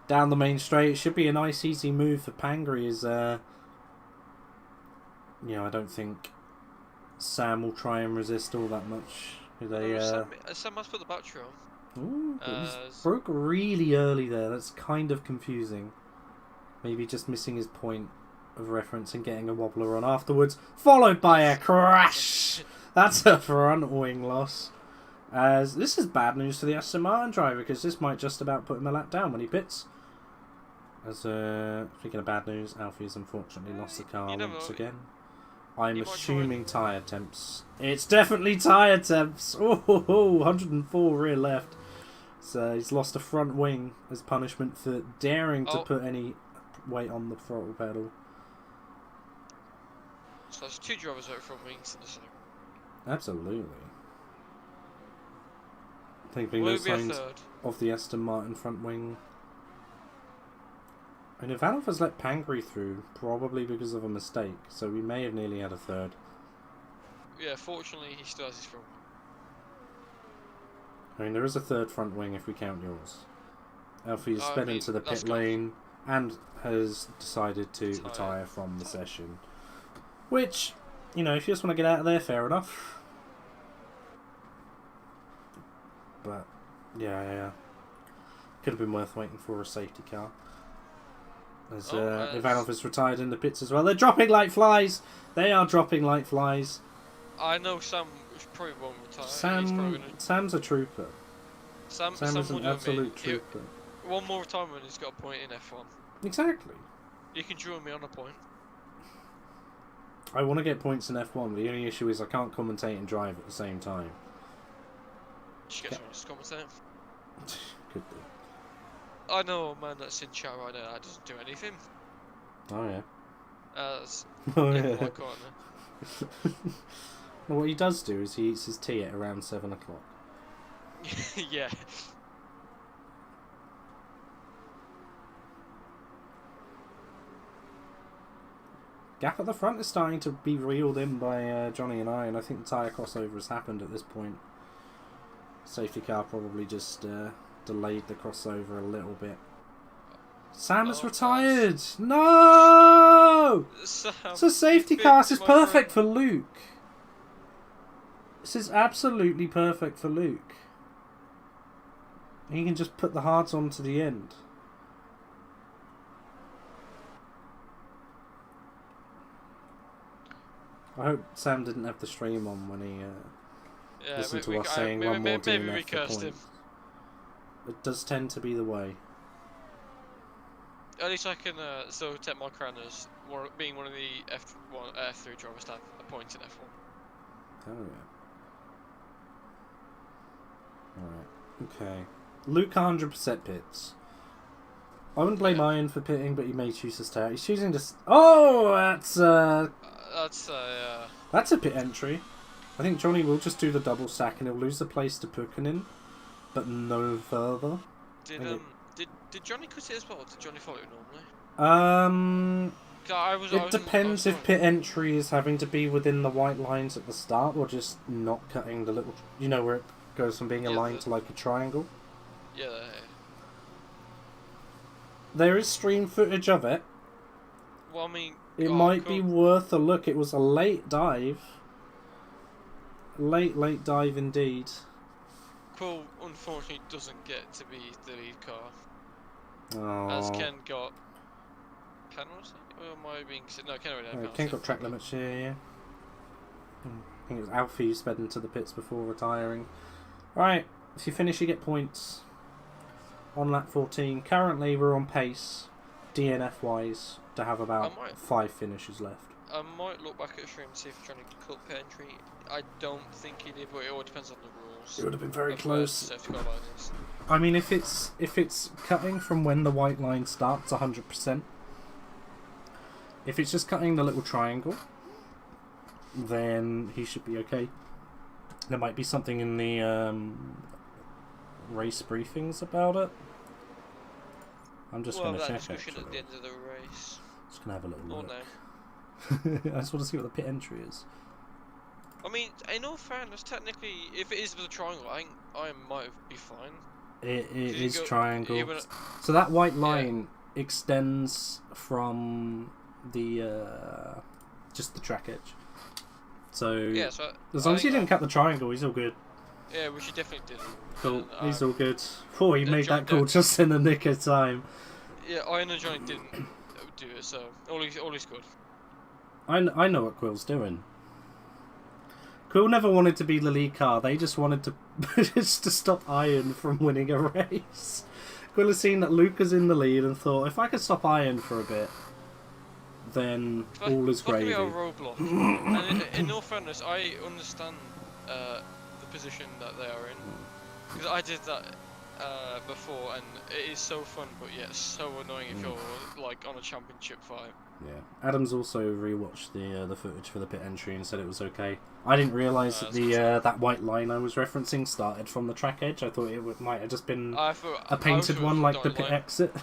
down the main straight. It should be a nice easy move for Pangri as I don't think Sam will try and resist all that much. Sam must put the battery on. Ooh, it was broke really early there. That's kind of confusing. Maybe just missing his point of reference and getting a wobbler on afterwards, followed by a crash. That's a front wing loss. As this is bad news for the Aston Martin driver because this might just about put him a lap down when he pits. As speaking of bad news, Alfie's unfortunately lost the car once again. I'm assuming tyre temps. It's definitely tyre temps. Oh, 104 rear left. So he's lost a front wing as punishment for daring to put any weight on the throttle pedal. So there's 2 drivers out front wings in the same. Absolutely. I think being no signs of the Aston Martin front wing. And Ivanov has let Pangri through, probably because of a mistake, so we may have nearly had a third. Yeah, fortunately he still has his front wing. I mean, there is a third front wing if we count yours. Alfie's sped into the pit lane and has decided to retire from the session. Which, if you just want to get out of there, fair enough. But, yeah. Could have been worth waiting for a safety car. As Ivanov has retired in the pits as well. They're dropping like flies! They are dropping like flies. I know Sam probably won't retire. Sam's a trooper. Sam is an absolute trooper. One more retirement, he's got a point in F1. Exactly. You can join me on a point. I want to get points in F1, but the only issue is I can't commentate and drive at the same time. Just get someone to commentate. Could be. I know a man that's in chat right now that doesn't do anything. Oh yeah. That's Oh in yeah. my corner. Well, what he does do is he eats his tea at around 7 o'clock. Yeah. Gap at the front is starting to be reeled in by Johnny and I think the tyre crossover has happened at this point. Safety car probably just delayed the crossover a little bit. Sam has retired! Nice. No! Sam, So safety you car, fibbed, this is my perfect friend. for Luke. This is absolutely perfect for Luke. He can just put the hards on to the end. I hope Sam didn't have the stream on when he listened to us saying one more maybe we DNF for cursed him. points. It does tend to be the way. At least I can still take my crown as being one of the F3 drivers to have a point in F1. Oh yeah. Alright. Okay. Luke 100% pits. I wouldn't blame Iron for pitting, but he may choose to stay out. He's choosing to... Oh, that's a pit entry. I think Johnny will just do the double sack and he'll lose the place to Pukkinen, but no further. Did Johnny cut it as well? Or did Johnny follow it normally? It depends if pit entry is having to be within the white lines at the start or just not cutting the little... You know, where it goes from being a line to like a triangle? Yeah. There is stream footage of it. Well, I mean... It might be worth a look. It was a late dive. Late dive indeed. Quill unfortunately doesn't get to be the lead car. Oh. As Ken got penalty? Or am I being... No, Ken already had penalty. Ken got track limits here, yeah. I think it was Alfie who sped into the pits before retiring. Right, if you finish you get points. On lap 14. Currently we're on pace, DNF wise, to have about 5 finishes left. I might look back at the stream and see if Johnny cut pit entry. I don't think he did, but it all depends on the rules. It would have been very close. Like I mean, if it's cutting from when the white line starts, 100%. If it's just cutting the little triangle, then he should be okay. There might be something in the race briefings about it. I'm just going to check discussion at the end of the race. Just going to have a little look. No. I just want to see what the pit entry is. I mean, in all fairness, technically, if it is with a triangle, I think I might be fine. It is triangle. So that white line extends from the just the track edge. So, as long as he didn't cut the triangle, he's all good. Yeah, which he definitely did. Cool, he's all good. Oh, he made that call just in the nick of time. Yeah, I know Johnny didn't do it, so all is good. I know what Quill's doing. Quill never wanted to be the lead car. They just wanted to just to stop Iron from winning a race. Quill has seen that Luke is in the lead and thought, if I could stop Iron for a bit, then all is gravy. It's a roadblock. And in all fairness, I understand the position that they are in, because I did that before, and it is so fun, but yet so annoying if you're like on a championship fight. Yeah, Adams also rewatched the footage for the pit entry and said it was okay. I didn't realise that that white line I was referencing started from the track edge. I thought it might have just been a painted one like the pit exit.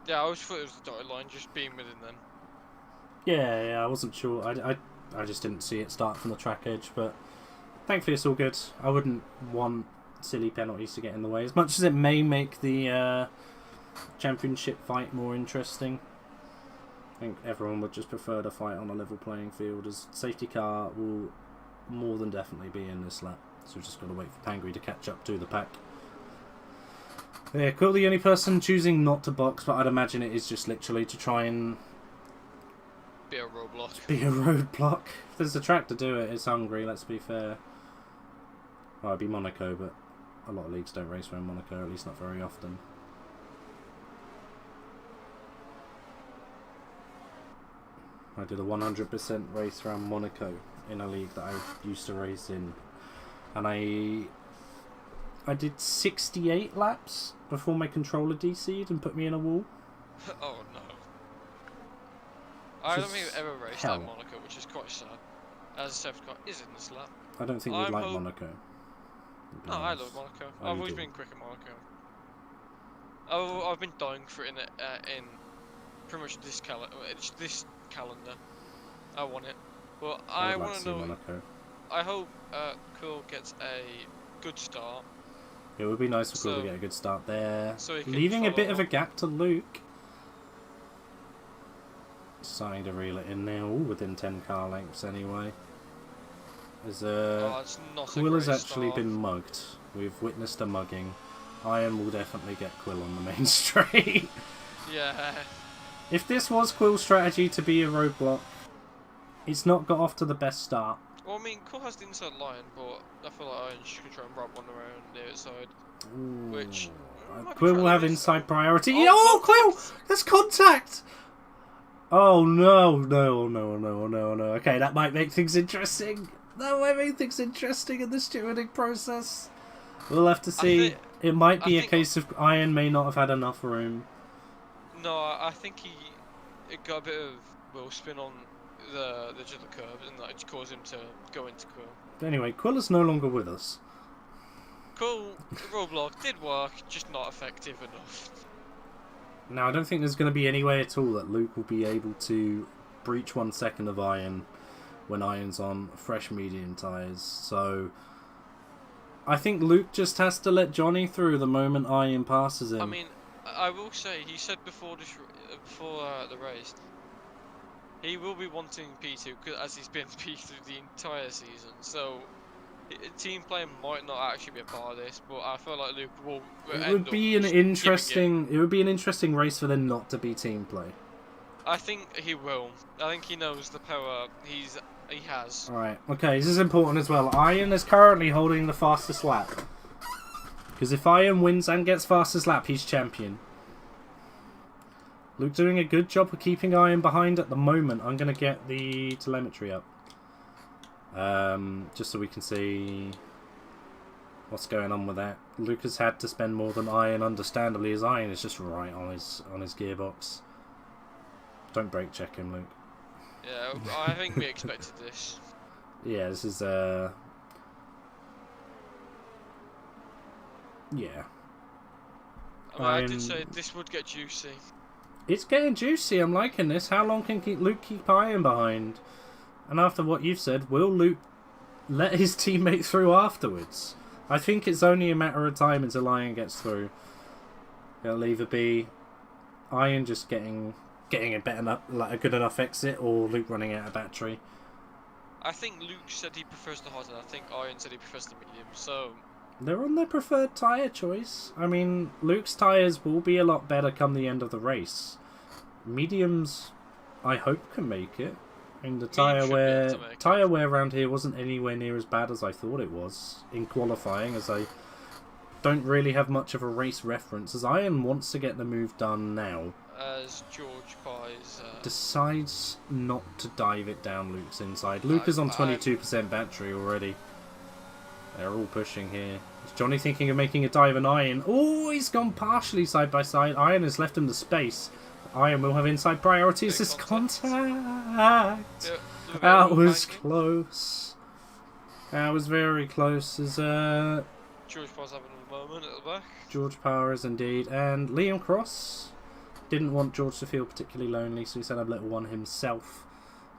Yeah, I always thought it was the dotted line just being within them. Yeah, I wasn't sure. I just didn't see it start from the track edge, but thankfully it's all good. I wouldn't want silly penalties to get in the way, as much as it may make the championship fight more interesting. I think everyone would just prefer to fight on a level playing field, as safety car will more than definitely be in this lap. So we've just got to wait for Pangry to catch up to the pack. Yeah, cool. The only person choosing not to box, but I'd imagine it is just literally to try and be a roadblock. Be a roadblock. If there's a track to do it, it's Hungary, let's be fair. Well, it'd be Monaco, but a lot of leagues don't race around Monaco, at least not very often. I did a 100% race around Monaco in a league that I used to race in, and I did 68 laps before my controller DC'd and put me in a wall. Oh no. I don't think I've ever raced hell. at Monaco, which is quite sad. As a safety car is in this lap. I don't think we'd like Monaco. No, I love Monaco. I've always been quick at Monaco. I've been dying for it in pretty much this calendar. I want it. But I want to know. Monaco. I hope Quill gets a good start. It would be nice for Quill to get a good start there. So leaving a bit of a gap to Luke. Starting to reel it in now, within 10 car lengths anyway. Quill has actually been mugged. We've witnessed a mugging. Iron will definitely get Quill on the main straight. Yeah. If this was Quill's strategy to be a roadblock, it's not got off to the best start. Well, I mean, Quill has the inside line, but I feel like Iron should try and rob one around the outside. Ooh. Which... Quill will have inside priority. Oh, Quill! That's contact! Oh, no. Okay, that might make things interesting. That might make things interesting in the stewarding process. We'll have to see. It might be a case of Iron may not have had enough room. No, I think it got a bit of wheel spin on the curves, and that caused him to go into Quill. Anyway, Quill is no longer with us. Quill roadblock did work, just not effective enough. Now, I don't think there's going to be any way at all that Luke will be able to breach 1 second of Iron when Iron's on fresh medium tyres. So, I think Luke just has to let Johnny through the moment Iron passes him. I mean, I will say, he said before the race, he will be wanting P2 as he's been P2 the entire season. So, team play might not actually be a part of this, but I feel like Luke will. It would be an interesting race for them not to be team play. I think he will. I think he knows the power he has. Alright, okay, this is important as well. Iron is currently holding the fastest lap. Because if Iron wins and gets fastest lap, he's champion. Luke doing a good job of keeping Iron behind at the moment. I'm going to get the telemetry up. Just so we can see what's going on with that. Luke has had to spend more than Iron, understandably, as Iron is just right on his gearbox. Don't brake check him, Luke. Yeah, I think we expected this. Yeah, this is yeah. I did say this would get juicy. It's getting juicy. I'm liking this. How long can Luke keep Iron behind? And after what you've said, will Luke let his teammate through afterwards? I think it's only a matter of time until Iron gets through. It'll either be Iron just getting a a good enough exit, or Luke running out of battery. I think Luke said he prefers the hot, and I think Iron said he prefers the medium. So they're on their preferred tyre choice. I mean, Luke's tyres will be a lot better come the end of the race. Mediums, I hope, can make it. And the tyre wear around here wasn't anywhere near as bad as I thought it was in qualifying, as I don't really have much of a race reference, as Iron wants to get the move done now. As George Pye's decides not to dive it down Luke's inside. Luke is on 22% battery already. They're all pushing here. Is Johnny thinking of making a dive on Iron? Oh, he's gone partially side by side. Iron has left him the space. Iron will have inside priority. Is this contact? Yeah, that was close. That was very close. As George Pye's having a moment at the back. George Power is indeed. And Liam Cross didn't want George to feel particularly lonely, so he set up a little one himself.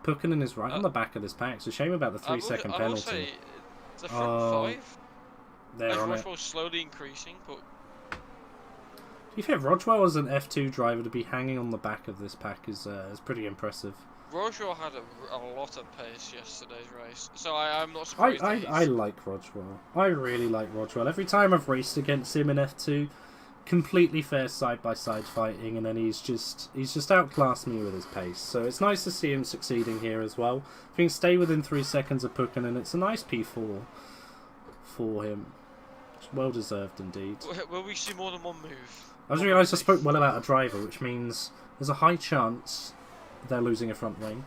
Pukkinen is right on the back of this pack. It's a shame about the 3-second penalty. I will say, the front five. They're on Rodwell's slowly increasing, but to be fair, Rodwell as an F2 driver to be hanging on the back of this pack is pretty impressive. Rodwell had a lot of pace yesterday's race, so I'm not surprised. I like Rodwell. I really like Rodwell. Every time I've raced against him in F2, completely fair side-by-side fighting, and then he's just outclassed me with his pace. So it's nice to see him succeeding here as well. If he can stay within 3 seconds of Pukkinen, it's a nice P4 for him. It's well deserved indeed. Will we see more than one move? I just realised I spoke well about a driver, which means there's a high chance they're losing a front wing.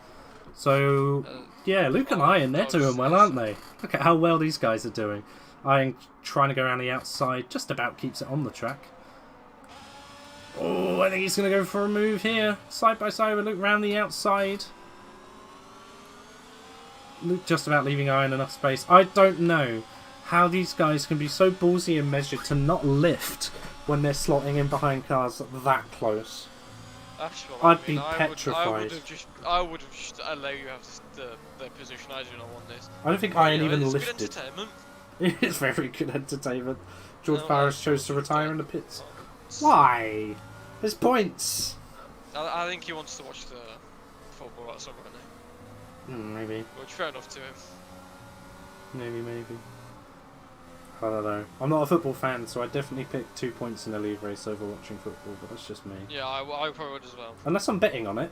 So yeah, Luke and Iron, they're doing well, aren't they? Look at how well these guys are doing. Iron trying to go around the outside, just about keeps it on the track. Oh, I think he's going to go for a move here. Side by side with Luke round the outside. Luke just about leaving Iron enough space. I don't know how these guys can be so ballsy and measured to not lift when they're slotting in behind cars that close. Actually, I'd be petrified. I would have just allowed you to have their position. I do not want this. I don't think Iron even it's lifted. Good entertainment. It is very good entertainment. George No, Paris chose to retire in the pits. Why? There's points. I think he wants to watch the football at some point. Maybe. Which fair enough to him. Maybe. I don't know. I'm not a football fan, so I definitely pick 2 points in a league race over watching football, but that's just me. Yeah, I probably would as well. Unless I'm betting on it.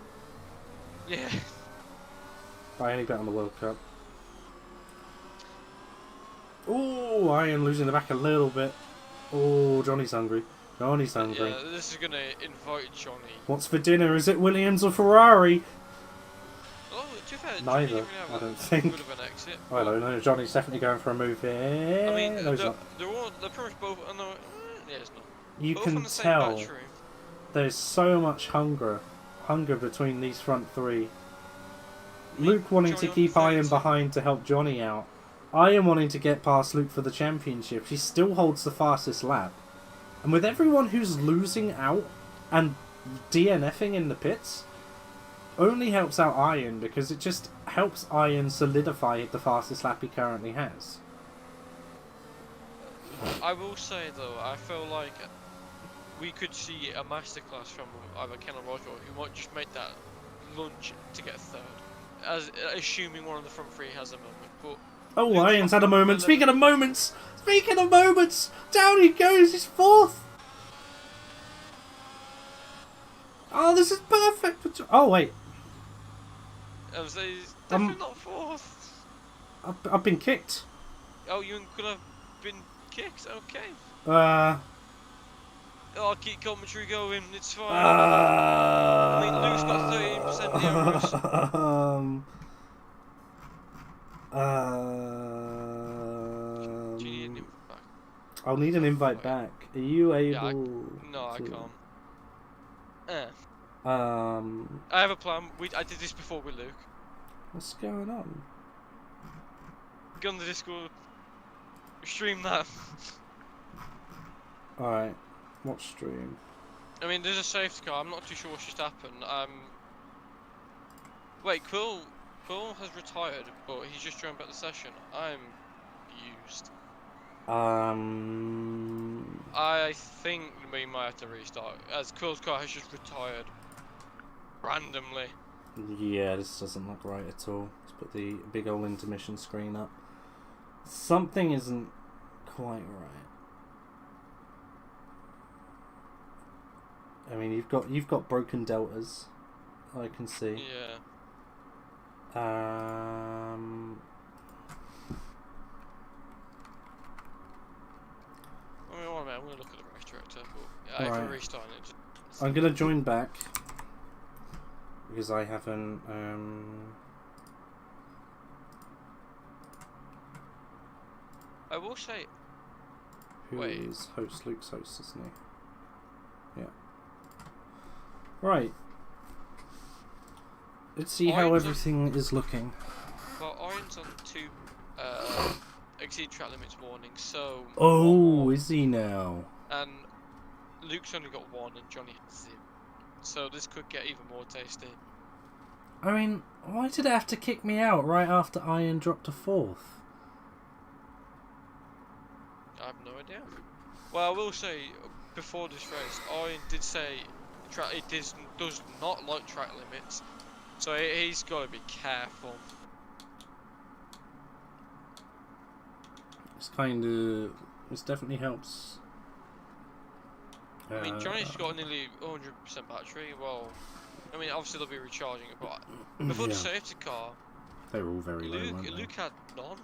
Yeah. I only bet on the World Cup. Oh, Iron losing the back a little bit. Oh, Johnny's hungry. Johnny's hungry. Yeah, this is gonna invite Johnny. What's for dinner? Is it Williams or Ferrari? Oh, to be fair, Neither, I don't think. Would have an exit. I don't know. Johnny's definitely going for a move here. I mean, No, he's not. they're pretty much both. Oh, no, yeah, it's not. You both can on the same tell battery. there's so much hunger between these front three. Luke wanting Johnny to keep on the Iron third. behind to help Johnny out. Iron wanting to get past Luke for the championship. He still holds the fastest lap. And with everyone who's losing out and DNFing in the pits, only helps out Iron because it just helps Iron solidify the fastest lap he currently has. I will say though, I feel like we could see a masterclass from either Ken or Roger, who might just make that lunge to get third. Assuming one of the front three has a moment, but Oh, Iron's had a moment. Speaking of moments, down he goes. He's fourth. Oh, this is perfect. Oh wait, I was saying he's definitely not fourth. I've been kicked. Oh, you could have been kicked. Okay. Oh, I'll keep commentary going. It's fine. I mean, Luke's got 13% errors. Do you need an invite back? I'll need an invite back. Are you able? Yeah, no, I can't. I have a plan. I did this before with Luke. What's going on? Go on the Discord. Stream that. Alright, watch stream. I mean, there's a safety car. I'm not too sure what's just happened. Wait, Quill has retired, but he's just joined back the session. I'm used. I think we might have to restart, as Quill's car has just retired. Randomly. Yeah, this doesn't look right at all. Let's put the big old intermission screen up. Something isn't quite right. I mean, you've got broken deltas, I can see. Yeah. I mean, one minute, I'm gonna look at the race director, but yeah, I can restart it. I'm gonna join back because I haven't. I will say. Who Wait. is host? Luke's host, isn't he? Yeah. Right. Let's see how everything is looking. Well, Orion's on 2 exceed track limits warning, so. Oh, is he now? And Luke's only got 1 and Johnny has 0. So this could get even more tasty. I mean, why did it have to kick me out right after Iron dropped to 4th? I have no idea. Well, I will say, before this race, Orion did say it does not like track limits, so he's got to be careful. This definitely helps. I mean, Johnny's got nearly 100% battery. Well, I mean, obviously they'll be recharging it, but before the safety car, they were all very low, weren't they? Luke had none.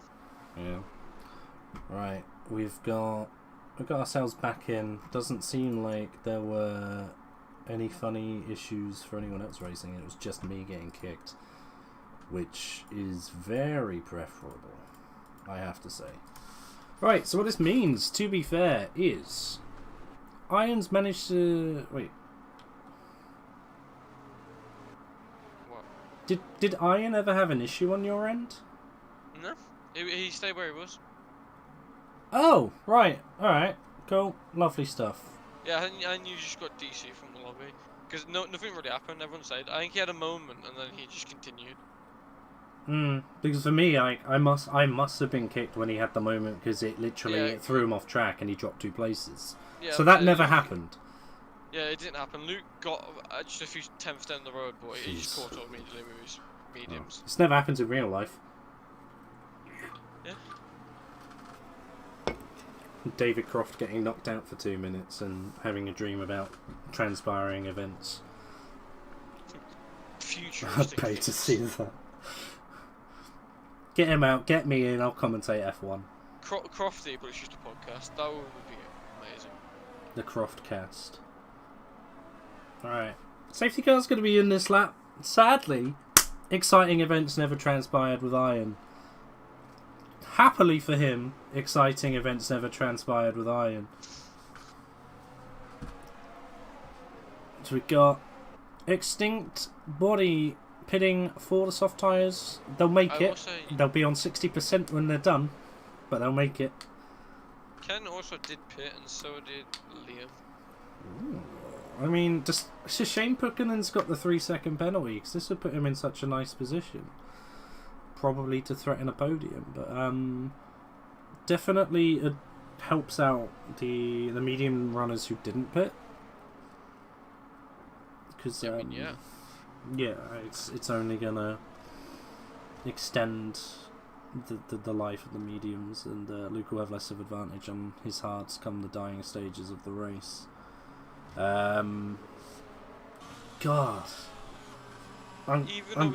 Yeah. Right, we've got ourselves back in. Doesn't seem like there were any funny issues for anyone else racing. It was just me getting kicked, which is very preferable, I have to say. Right, so what this means, to be fair, is Iron's managed to... Wait, Did Iron ever have an issue on your end? No, he stayed where he was. Oh, right. Alright. Cool. Lovely stuff. Yeah, and you just got DC from the lobby. Because nothing really happened, everyone said. I think he had a moment and then he just continued. Because for me, I must have been kicked when he had the moment because it literally it threw him off track and he dropped 2 places. Yeah, so that never happened. Yeah, it didn't happen. Luke got just a few tenths down the road, but he just caught up immediately with his mediums. Oh. This never happens in real life. Yeah. David Croft getting knocked out for 2 minutes and having a dream about transpiring events. Futuristic. I'd pay to see that. Get him out, get me in, I'll commentate F1. Crofty, but it's just a podcast. That would be amazing. The Croft cast. Alright. Safety car's going to be in this lap. Sadly, exciting events never transpired with Iron. Happily for him, exciting events never transpired with Iron. So we got Extinct Body pitting for the soft tyres. They'll make it. They'll be on 60% when they're done, but they'll make it. Ken also did pit, and so did Liam. Ooh. I mean, it's a shame Pukkinen's got the 3-second penalty, because this would put him in such a nice position. Probably to threaten a podium, but definitely it helps out the medium runners who didn't pit. Because yeah, it's only gonna extend the life of the mediums, and Luke will have less of advantage on his hards come the dying stages of the race. God, I'm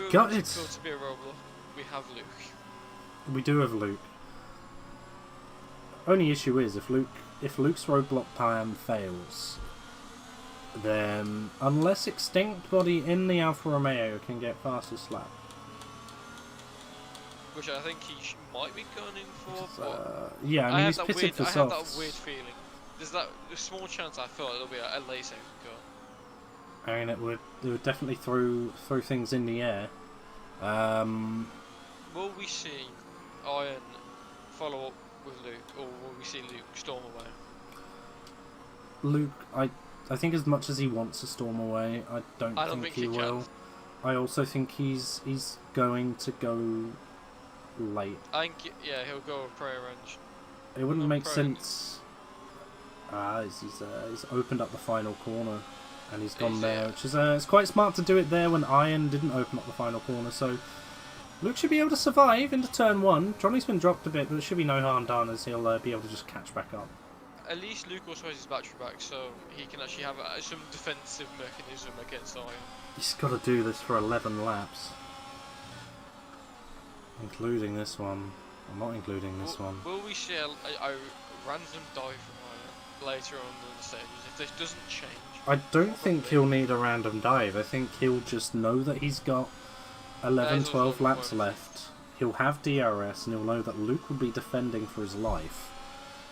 gutted. To be a Roblox, we have Luke. We do have Luke. Only issue is if Luke's roadblock plan fails, then unless Extinct Body in the Alfa Romeo can get fastest lap, which I think he might be gunning for. But yeah, I mean he's pitted for softs. I have that weird feeling. There's that small chance I thought it'll be a late second car. I mean it would definitely throw things in the air. Will we see Iron follow up with Luke, or will we see Luke storm away? Luke, I think as much as he wants to storm away, I don't think he will. I also think he's going to go late. I think he'll go with pre-arranged. It wouldn't make sense. He's opened up the final corner and he's gone there, which is it's quite smart to do it there when Iron didn't open up the final corner. So Luke should be able to survive into turn 1. Johnny's been dropped a bit, but there should be no harm done as he'll be able to just catch back up. At least Luke also has his battery back, so he can actually have some defensive mechanism against Iron. He's got to do this for 11 laps, including this one. I'm not including this one. Will we see a random dive from Iron later on in the stages if this doesn't change? I don't think he'll need a random dive. I think he'll just know that he's got 11, 12 laps left. He'll have DRS and he'll know that Luke will be defending for his life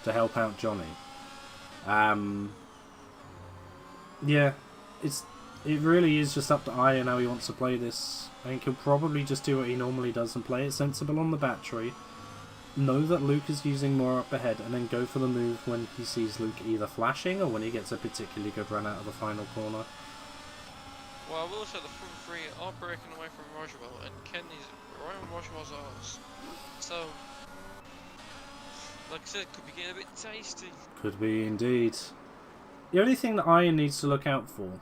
to help out Johnny. Yeah, it really is just up to Iron how he wants to play this. I think he'll probably just do what he normally does and play it sensible on the battery. Know that Luke is using more up ahead, and then go for the move when he sees Luke either flashing or when he gets a particularly good run out of the final corner. Well, I will say the front three are breaking away from Roswell, and Ken is right on Roswell's arse. So, like I said, it could be getting a bit tasty. Could be indeed. The only thing that Iron needs to look out for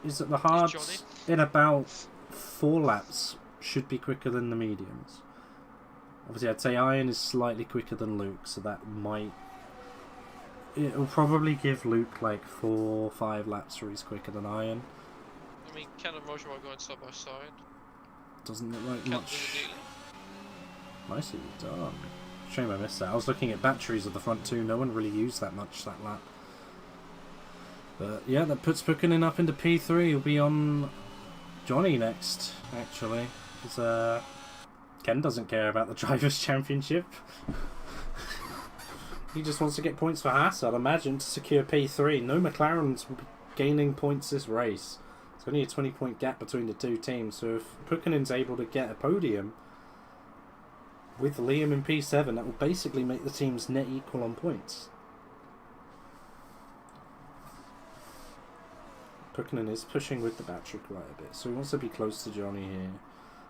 is that the hards in about 4 laps should be quicker than the mediums. Obviously, I'd say Iron is slightly quicker than Luke, so that might... It'll probably give Luke like 4 or 5 laps where he's quicker than Iron. I mean, Ken and Roger are going side by side. Doesn't look like much. Nicely done. Shame I missed that. I was looking at batteries of the front two. No one really used that much that lap. But yeah, that puts Pukinen up into P3. He'll be on Johnny next, actually. Because Ken doesn't care about the Drivers' Championship. He just wants to get points for Haas, I'd imagine, to secure P3. No McLarens will be gaining points this race. So only a 20-point gap between the two teams, so if Pukkanin's able to get a podium with Liam in P7, that will basically make the teams net equal on points. Pukkanen is pushing with the battery quite a bit, so he wants to be close to Johnny here.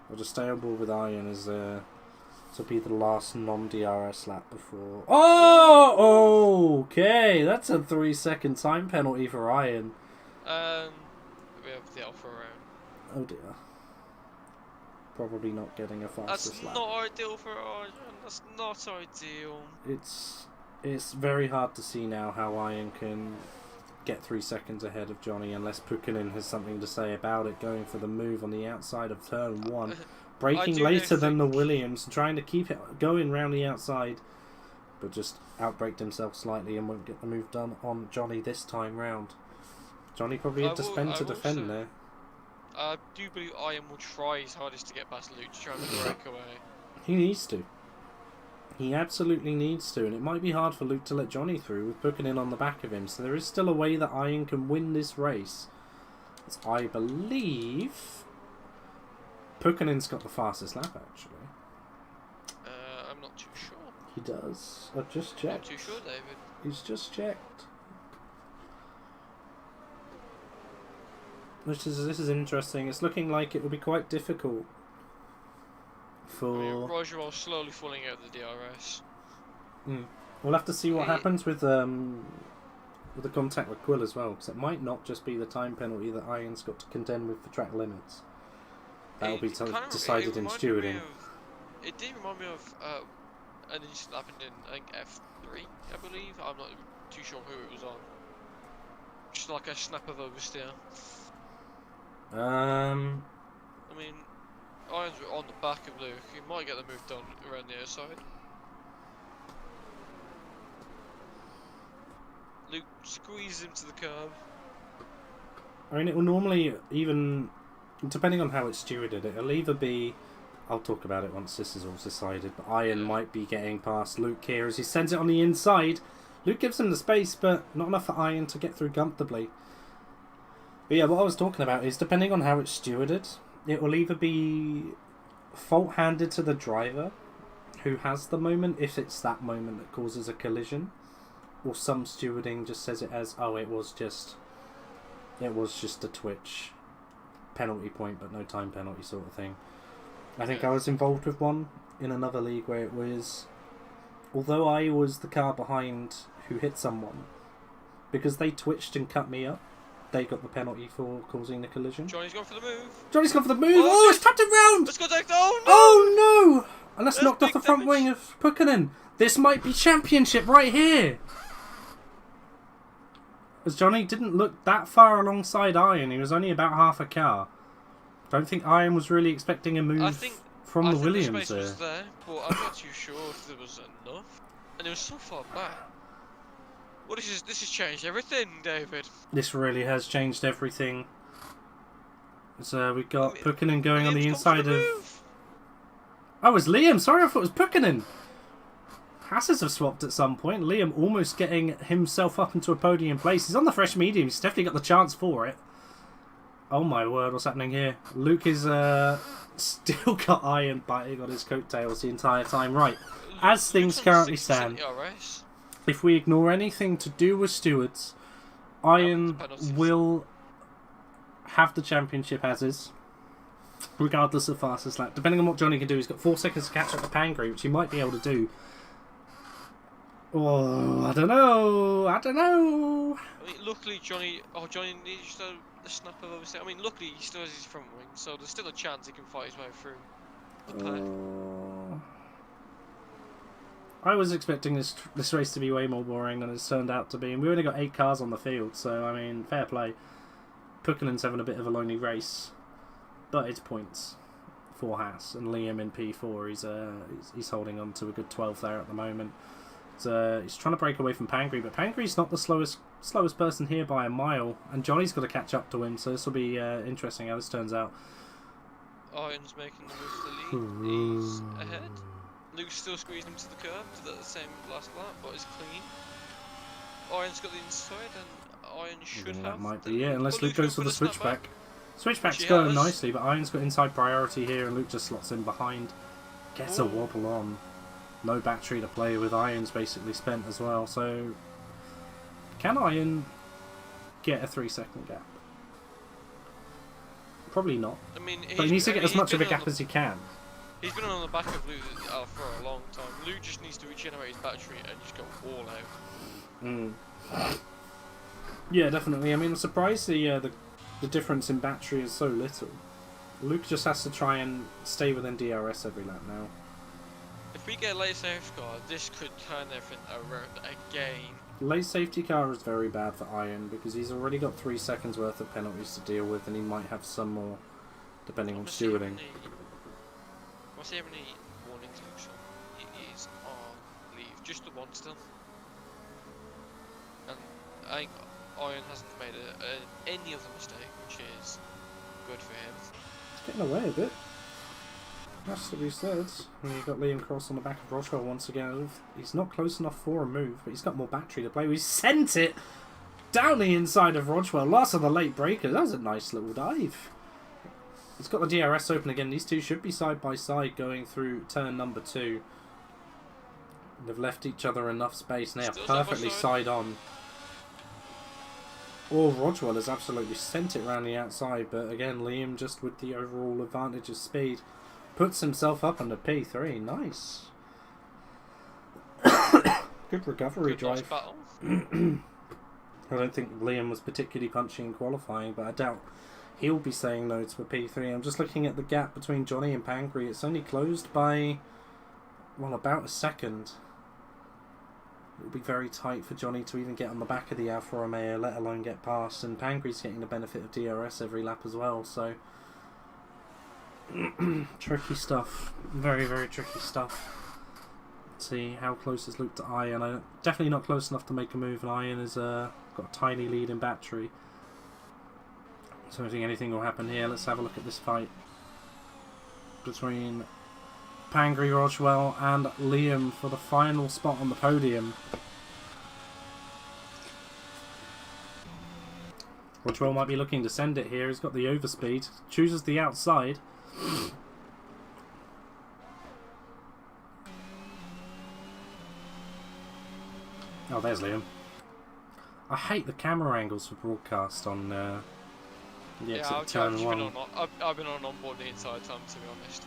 I'll just stay on board with Iron as to be the last non-DRS lap before... Oh! Okay, that's a 3-second time penalty for Iron. We have the Alpha round. Oh dear. Probably not getting a fastest lap. That's not ideal for Iron. That's not ideal. It's very hard to see now how Iron can get 3 seconds ahead of Johnny unless Pukkanen has something to say about it, going for the move on the outside of turn 1. Braking later than the Williams and trying to keep it going round the outside, but just outbraked himself slightly and won't get the move done on Johnny this time round. Johnny probably had to spend to defend there. I do believe Iron will try his hardest to get past Luke to try and break away. He needs to. He absolutely needs to, and it might be hard for Luke to let Johnny through with Pukkanen on the back of him, so there is still a way that Iron can win this race. As I believe Pukkanen's got the fastest lap, actually. I'm not too sure. He does. I've just checked. I'm not too sure, David. He's just checked. This is interesting. It's looking like it will be quite difficult for... Roger will slowly falling out of the DRS. We'll have to see what happens with the contact with Quill as well, because it might not just be the time penalty that Iron's got to contend with for track limits. That'll be decided in stewarding. It did remind me of an incident happened in, I think, F3, I believe. I'm not too sure who it was on. Just like a snap of oversteer. I mean, Iron's on the back of Luke. He might get the move done around the other side. Luke squeezes him to the curb. I mean, it will normally, even depending on how it's stewarded, it'll either be... I'll talk about it once this is all decided, but Iron might be getting past Luke here as he sends it on the inside. Luke gives him the space, but not enough for Iron to get through comfortably. But yeah, what I was talking about is, depending on how it's stewarded, it will either be fault-handed to the driver who has the moment, if it's that moment that causes a collision, or some stewarding just says it as, oh, it was just a twitch penalty point, but no time penalty sort of thing. I think I was involved with one in another league where it was, although I was the car behind who hit someone, because they twitched and cut me up, they got the penalty for causing the collision. Johnny's gone for the move. Johnny's gone for the move. Oh, it's tapped it round. Let's go take down. Oh no! And that's knocked off the front wing of Pukkanen. This might be championship right here. As Johnny didn't look that far alongside Iron, he was only about half a car. Don't think Iron was really expecting a move from the Williams the space was there, but I'm not too sure if there was enough. And it was so far back. Well, this has changed everything, David. This really has changed everything. So we've got Pukkanen going on the inside of... Oh, it's Liam. Sorry, I thought it was Pukkanen. Hasses have swapped at some point. Liam almost getting himself up into a podium place. He's on the fresh medium. He's definitely got the chance for it. Oh my word, what's happening here? Luke is still got Iron biting on his coattails the entire time. Right, as things currently stand, if we ignore anything to do with stewards, Iron will have the championship as is, regardless of fastest lap. Depending on what Johnny can do, he's got 4 seconds to catch up to Pangry, which he might be able to do. Oh, I don't know. I mean, luckily Johnny needs just a snap of oversteer. I mean, luckily he still has his front wing, so there's still a chance he can fight his way through the pack. I was expecting this race to be way more boring than it's turned out to be, and we only got 8 cars on the field, so I mean, fair play. Pukkanen's having a bit of a lonely race, but it's points for Haas, and Liam in P4, he's holding on to a good 12 there at the moment. So he's trying to break away from Pangry, but Pangry's not the slowest person here by a mile, and Johnny's got to catch up to him, so this will be interesting how this turns out. Iron's making the move to the lead. He's ahead. Luke's still squeezing him to the curb to the same last lap, but it's clean. Iron's got the inside, and Iron should have. That might be it, unless Luke goes for the switchback. Switchback's She going has. nicely, but Iron's got inside priority here, and Luke just slots in behind. Gets a Ooh. wobble on. No battery to play with. Iron's basically spent as well. So, can Iron get a 3-second gap? Probably not. I mean, But he needs to get as much of a been on gap as he can. He's been on the back of Luke for a long time. Luke just needs to regenerate his battery and just go all out. Mm. Yeah, definitely. I mean, I'm surprised the difference in battery is so little. Luke just has to try and stay within DRS every lap now. If we get a late safety car, this could turn everything around again. Late safety car is very bad for Iron because he's already got 3 seconds worth of penalties to deal with, and he might have some more depending on stewarding. What's he have any warnings, Luke? So he is on leave, just the one still. And I think Iron hasn't made any other mistake, which is good for him. He's getting away a bit. That's to be said. And you've got Liam Cross on the back of Roswell once again. He's not close enough for a move, but he's got more battery to play with. He sent it down the inside of Roswell. Last of the late breakers. That was a nice little dive. He's got the DRS open again. These two should be side by side going through turn number 2. They've left each other enough space now. Still Perfectly side on. Oh, Roswell has absolutely sent it round the outside, but again, Liam just with the overall advantage of speed puts himself up under P3. Nice. Good recovery drive. I don't think Liam was particularly punchy in qualifying, but I doubt he'll be saying no to a P3. I'm just looking at the gap between Johnny and Pangri. It's only closed by, well, about a second. It'll be very tight for Johnny to even get on the back of the Alfa Romeo, let alone get past. And Pangri's getting the benefit of DRS every lap as well, so tricky stuff. Very, very tricky stuff. Let's see, how close is Luke to Iron? Definitely not close enough to make a move, and Iron has got a tiny lead in battery. So I don't think anything will happen here. Let's have a look at this fight between Pangri, Roswell and Liam for the final spot on the podium. Roswell might be looking to send it here. He's got the overspeed. Chooses the outside. Oh, there's Liam. I hate the camera angles for broadcast on the exit of turn 1. I've been on onboard the entire time, to be honest.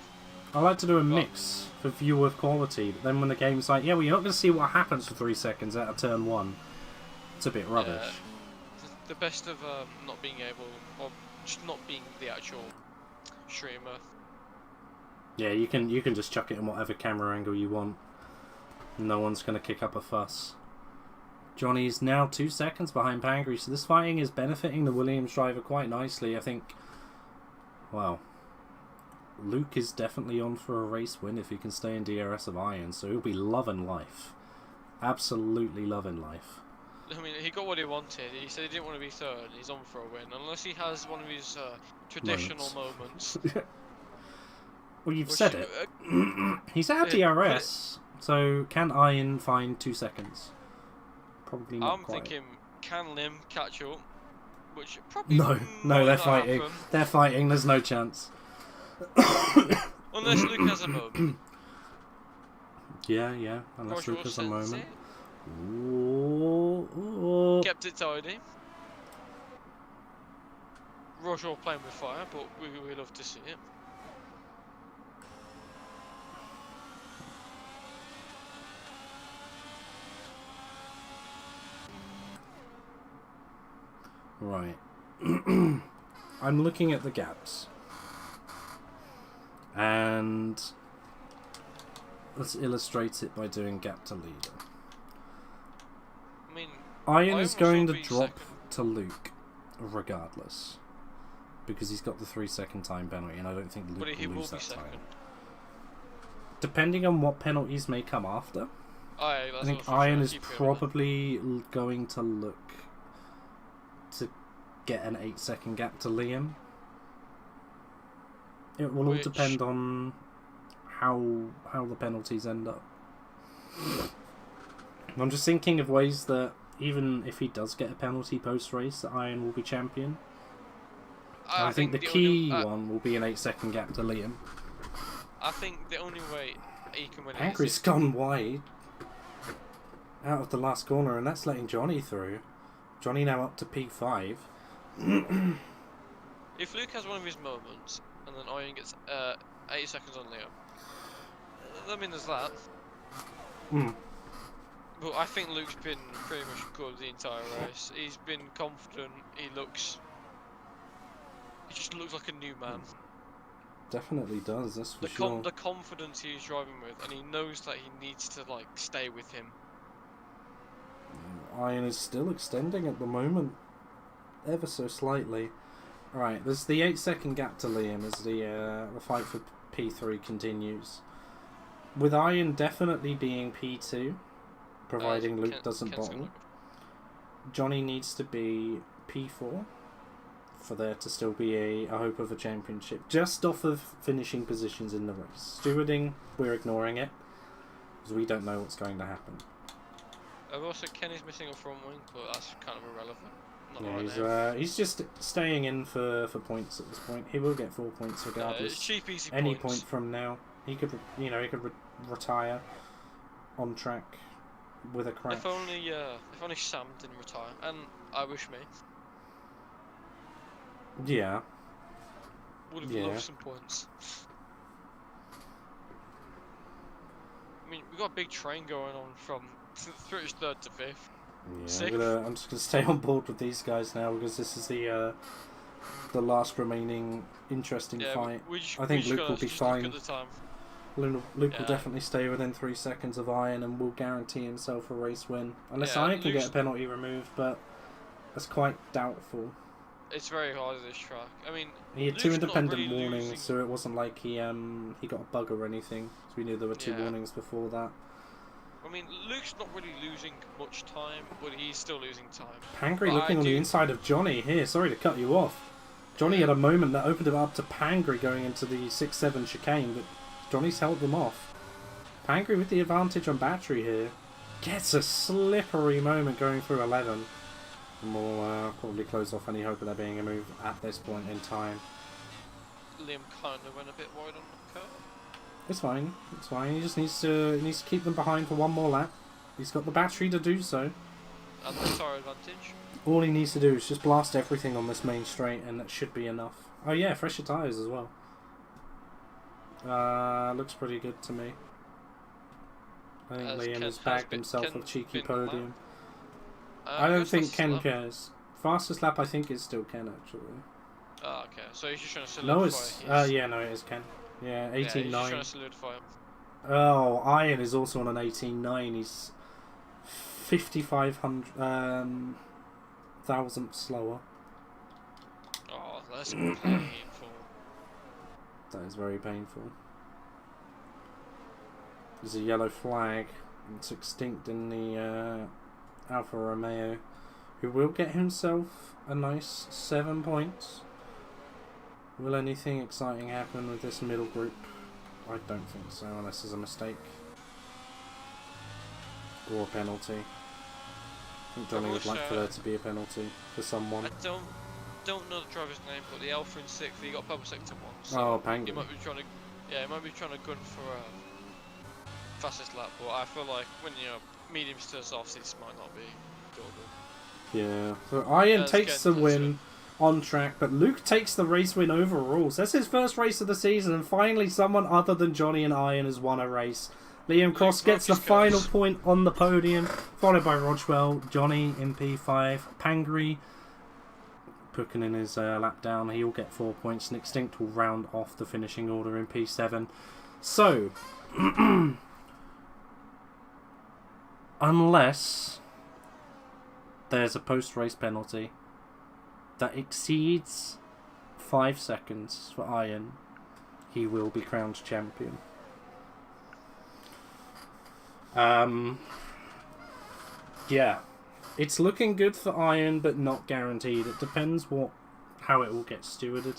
I like to do a mix for viewer quality, but then when the game's like, yeah, well, you're not going to see what happens for 3 seconds out of turn 1, it's a bit rubbish. The best of not being able, or just not being the actual streamer. Yeah, you can just chuck it in whatever camera angle you want. No one's going to kick up a fuss. Johnny's now 2 seconds behind Pangri, so this fighting is benefiting the Williams driver quite nicely. I think, well, Luke is definitely on for a race win if he can stay in DRS of Iron, so he'll be loving life. Absolutely loving life. I mean, he got what he wanted. He said he didn't want to be third. He's on for a win, unless he has one of his traditional moments. Well, you've said it. He's out of DRS, so can Iron find 2 seconds? Probably not. I'm quite. thinking, can Lim catch up? Which probably No, might they're not fighting. happen. They're fighting. There's no chance. Unless Luke has a moment. Yeah. Unless Luke has a moment. It. Ooh. Kept it tidy. Roger playing with fire, but we love to see it. Right. I'm looking at the gaps. And let's illustrate it by doing gap to leader. I mean, Iron is going to be drop second. to Luke regardless. Because he's got the 3 second time penalty, and I don't think Luke He will will lose be that second. time. Depending on what penalties may come after, I I think Iron is probably going to look to get an 8 second gap to Liam. It will all depend on how the penalties end up. I'm just thinking of ways that even if he does get a penalty post race, that Iron will be champion. I think the key one will be an 8-second gap to Liam. I think the only way he can win Hungry's gone wide out of the last corner, and that's letting Johnny through. Johnny now up to P5. If Luke has one of his moments, and then Iron gets 8 seconds on Liam, I mean, there's that. But I think Luke's been pretty much good the entire race. He's been confident. He just looks like a new man. Definitely does, that's for sure. The confidence he's driving with, and he knows that he needs to like stay with him. Iron is still extending at the moment, ever so slightly. Alright, there's the 8-second gap to Liam as the fight for P3 continues. With Iron definitely being P2, providing Luke doesn't bottom. Johnny needs to be P4 for there to still be a hope of a championship. Just off of finishing positions in the race. Stewarding, we're ignoring it, because we don't know what's going to happen. Also, Kenny's missing a front wing, but that's kind of irrelevant. He's just staying in for points at this point. He will get 4 points regardless. Cheap, easy Any points. point from now, he could retire on track with a crash. If only Sam didn't retire, and I wish me. Yeah. Would have loved some points. I mean, we've got a big train going on from British 3rd to 5th. Yeah, I'm just gonna stay on board with these guys now because this is the last remaining interesting fight. I think Luke will be fine. Luke will definitely stay within 3 seconds of Iron and will guarantee himself a race win. Unless Iron can get a penalty removed, but that's quite doubtful. It's very hard at this track. I mean, he had 2 independent warnings, so it wasn't like he got a bug or anything. So we knew there were 2 warnings before that. I mean, Luke's not really losing much time, but he's still losing time. Pangry looking on the inside of Johnny here. Sorry to cut you off. Johnny had a moment that opened it up to Pangry going into the 6-7 chicane, but Johnny's held them off. Pangry with the advantage on battery here. Gets a slippery moment going through 11. And we'll probably close off any hope of there being a move at this point in time. Liam kind of went a bit wide on the curve. It's fine. It's fine. He just needs to keep them behind for one more lap. He's got the battery to do so. And the tire advantage. All he needs to do is just blast everything on this main straight, and that should be enough. Oh yeah, fresher tyres as well. Looks pretty good to me. I think Liam has bagged himself a cheeky podium. I don't think Ken cares. Fastest lap I think is still Ken actually. Oh, okay. So he's just trying to solidify. No, it's no, it is Ken. Yeah, 18.9. Yeah, he's just trying to solidify him. Oh, Iron is also on an 18.9. He's 5,500 thousandths slower. Oh, that's painful. That is very painful. There's a yellow flag. It's extinct in the Alfa Romeo, who will get himself a nice 7 points. Will anything exciting happen with this middle group? I don't think so, unless there's a mistake. Or a penalty. I think Johnny would like for there to be a penalty for someone. I don't know the driver's name, but the Alfa in 6th, he got purple sector once. So oh, Pangry. He might be trying to, he might be trying to gun for fastest lap, but I feel like when mediums to softs, this might not be good. Yeah, so Iron takes the win on track, but Luke takes the race win overall. So that's his first race of the season, and finally someone other than Johnny and Iron has won a race. Liam Cross gets the final point on the podium, followed by Rodgwell, Johnny in P5, Pangry putting in his lap down. He'll get 4 points, and Extinct will round off the finishing order in P7. So, unless there's a post-race penalty that exceeds 5 seconds for Iron, he will be crowned champion. Yeah, it's looking good for Iron, but not guaranteed. It depends how it will get stewarded.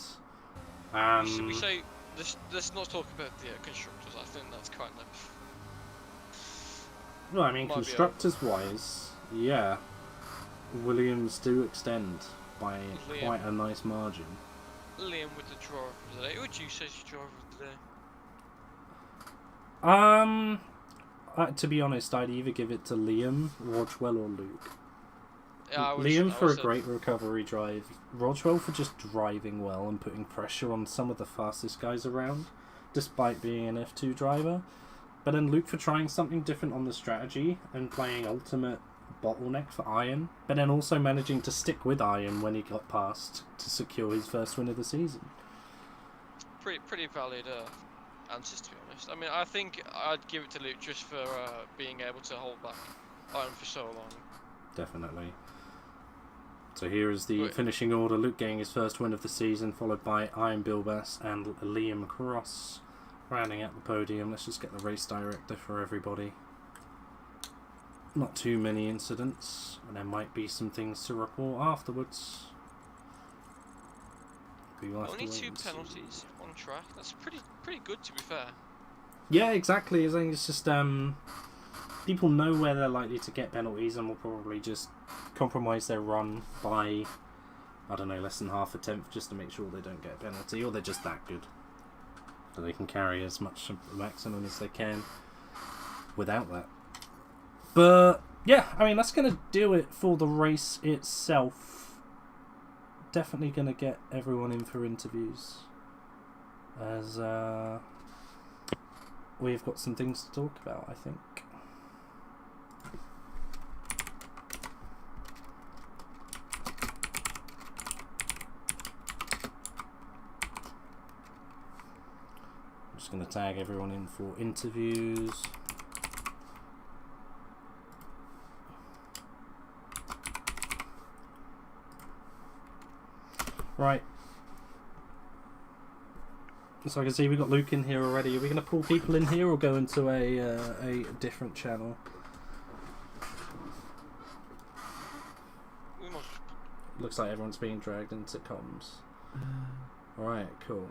Should we say let's not talk about the constructors? I think that's kind of. Well, I mean, constructors-wise, yeah, Williams do extend by quite a nice margin. Liam with the driver of the day. Who would you say is your driver of the day? To be honest, I'd either give it to Liam, Rodwell, or Luke. Yeah, Liam for a great recovery drive, Rodwell for just driving well and putting pressure on some of the fastest guys around, despite being an F2 driver. But then Luke for trying something different on the strategy and playing ultimate bottleneck for Iron, but then also managing to stick with Iron when he got past to secure his first win of the season. Pretty valid answers, to be honest. I mean, I think I'd give it to Luke just for being able to hold back Iron for so long. Definitely. So here is the finishing order. Luke getting his first win of the season, followed by Iron Bilbas and Liam Cross rounding out the podium. Let's just get the race director for everybody. Not too many incidents, and there might be some things to report afterwards. Only 2 penalties on track. That's pretty good, to be fair. Yeah, exactly. I think it's just people know where they're likely to get penalties and will probably just compromise their run by, I don't know, less than half a tenth just to make sure they don't get a penalty, or they're just that good so they can carry as much of the maximum as they can without that. But yeah, I mean, that's going to do it for the race itself. Definitely going to get everyone in for interviews, as we've got some things to talk about, I think. I'm just going to tag everyone in for interviews. Right. So I can see we've got Luke in here already. Are we going to pull people in here or go into a different channel? Looks like everyone's being dragged into comms. Alright, cool.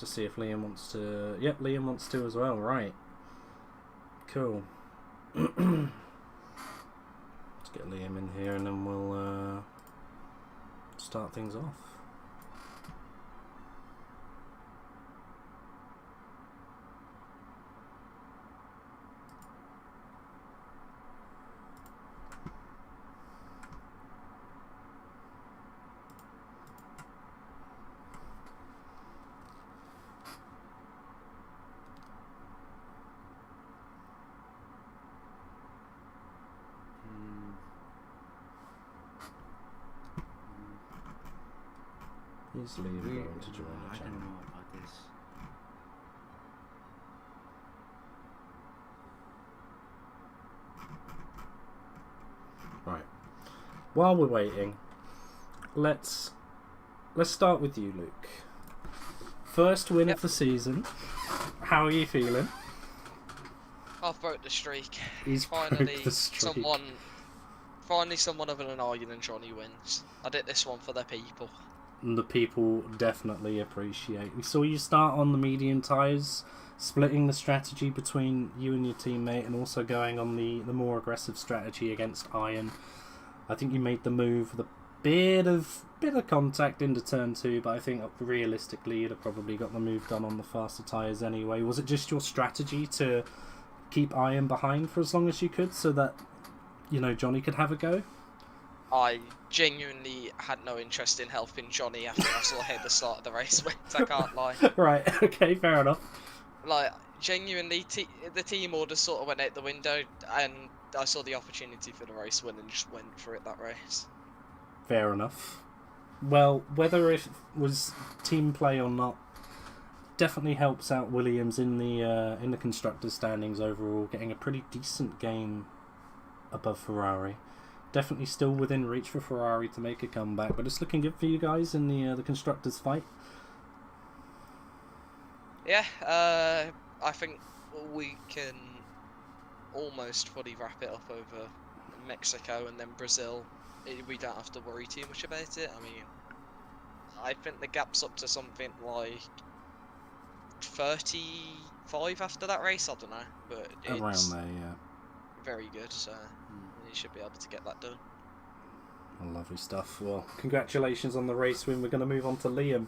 Just see if Liam wants to... Yep, Liam wants to as well. Right. Cool. Let's get Liam in here and then we'll start things off. Is Liam going to join the channel? I don't know about this. Right. While we're waiting, let's start with you, Luke. First win of the season. How are you feeling? I've broke the streak. He's Finally, broke the streak. someone other than Ian and Johnny wins. I did this one for the people. And the people definitely appreciate. We saw you start on the medium tyres, splitting the strategy between you and your teammate, and also going on the more aggressive strategy against Iron. I think you made the move with a bit of contact into turn 2, but I think realistically you'd have probably got the move done on the faster tyres anyway. Was it just your strategy to keep Iron behind for as long as you could so that, you know, Johnny could have a go? I genuinely had no interest in helping Johnny after I saw him at the start of the race went, I can't lie. Right, okay, fair enough. Like, genuinely, the team order sort of went out the window, and I saw the opportunity for the race win and just went for it that race. Fair enough. Well, whether it was team play or not, definitely helps out Williams in the constructors' standings overall, getting a pretty decent game above Ferrari. Definitely still within reach for Ferrari to make a comeback, but it's looking good for you guys in the constructors' fight. Yeah, I think we can almost fully wrap it up over Mexico and then Brazil. We don't have to worry too much about it. I mean, I think the gap's up to something like 35 after that race. I don't know, but it's around there, yeah. very good. So you should be able to get that done. Lovely stuff. Well, congratulations on the race win. We're going to move on to Liam.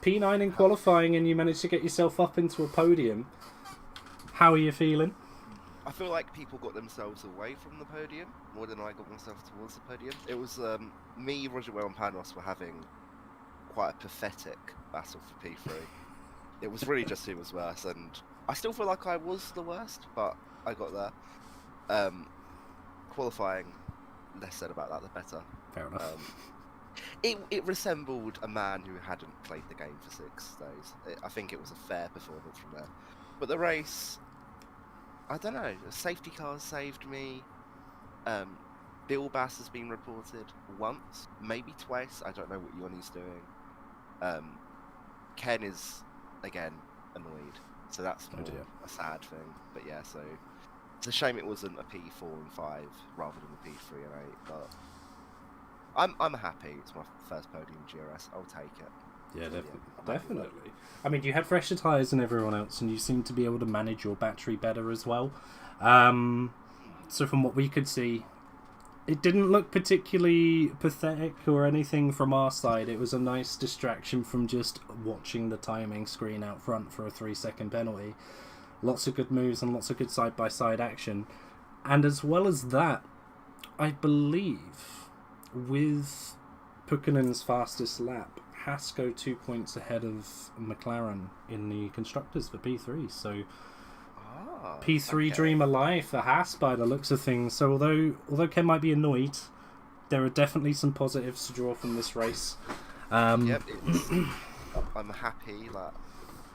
P9 in qualifying, and you managed to get yourself up into a podium. How are you feeling? I feel like people got themselves away from the podium more than I got myself towards the podium. It was me, Roger Well, and Panos were having quite a pathetic battle for P3. It was really just who was worse, and I still feel like I was the worst, but I got there. Qualifying, less said about that, the better. Fair enough. It resembled a man who hadn't played the game for 6 days. I think it was a fair performance from there. But the race, I don't know. Safety cars saved me. Bill Bass has been reported once, maybe twice. I don't know what Yoni's doing. Ken is again annoyed, so that's more a sad thing. But yeah, so it's a shame it wasn't a P4 and 5 rather than a P3 and 8. But I'm happy. It's my first podium GRS. I'll take it. Yeah, definitely. I mean, you had fresher tyres than everyone else, and you seem to be able to manage your battery better as well. So from what we could see, it didn't look particularly pathetic or anything from our side. It was a nice distraction from just watching the timing screen out front for a 3-second penalty. Lots of good moves and lots of good side-by-side action. And as well as that, I believe with Pukkinen's fastest lap, Haas go 2 points ahead of McLaren in the constructors for P3. So P3 okay. dream alive for Haas by the looks of things. So although Ken might be annoyed, there are definitely some positives to draw from this race. Yep, I'm happy that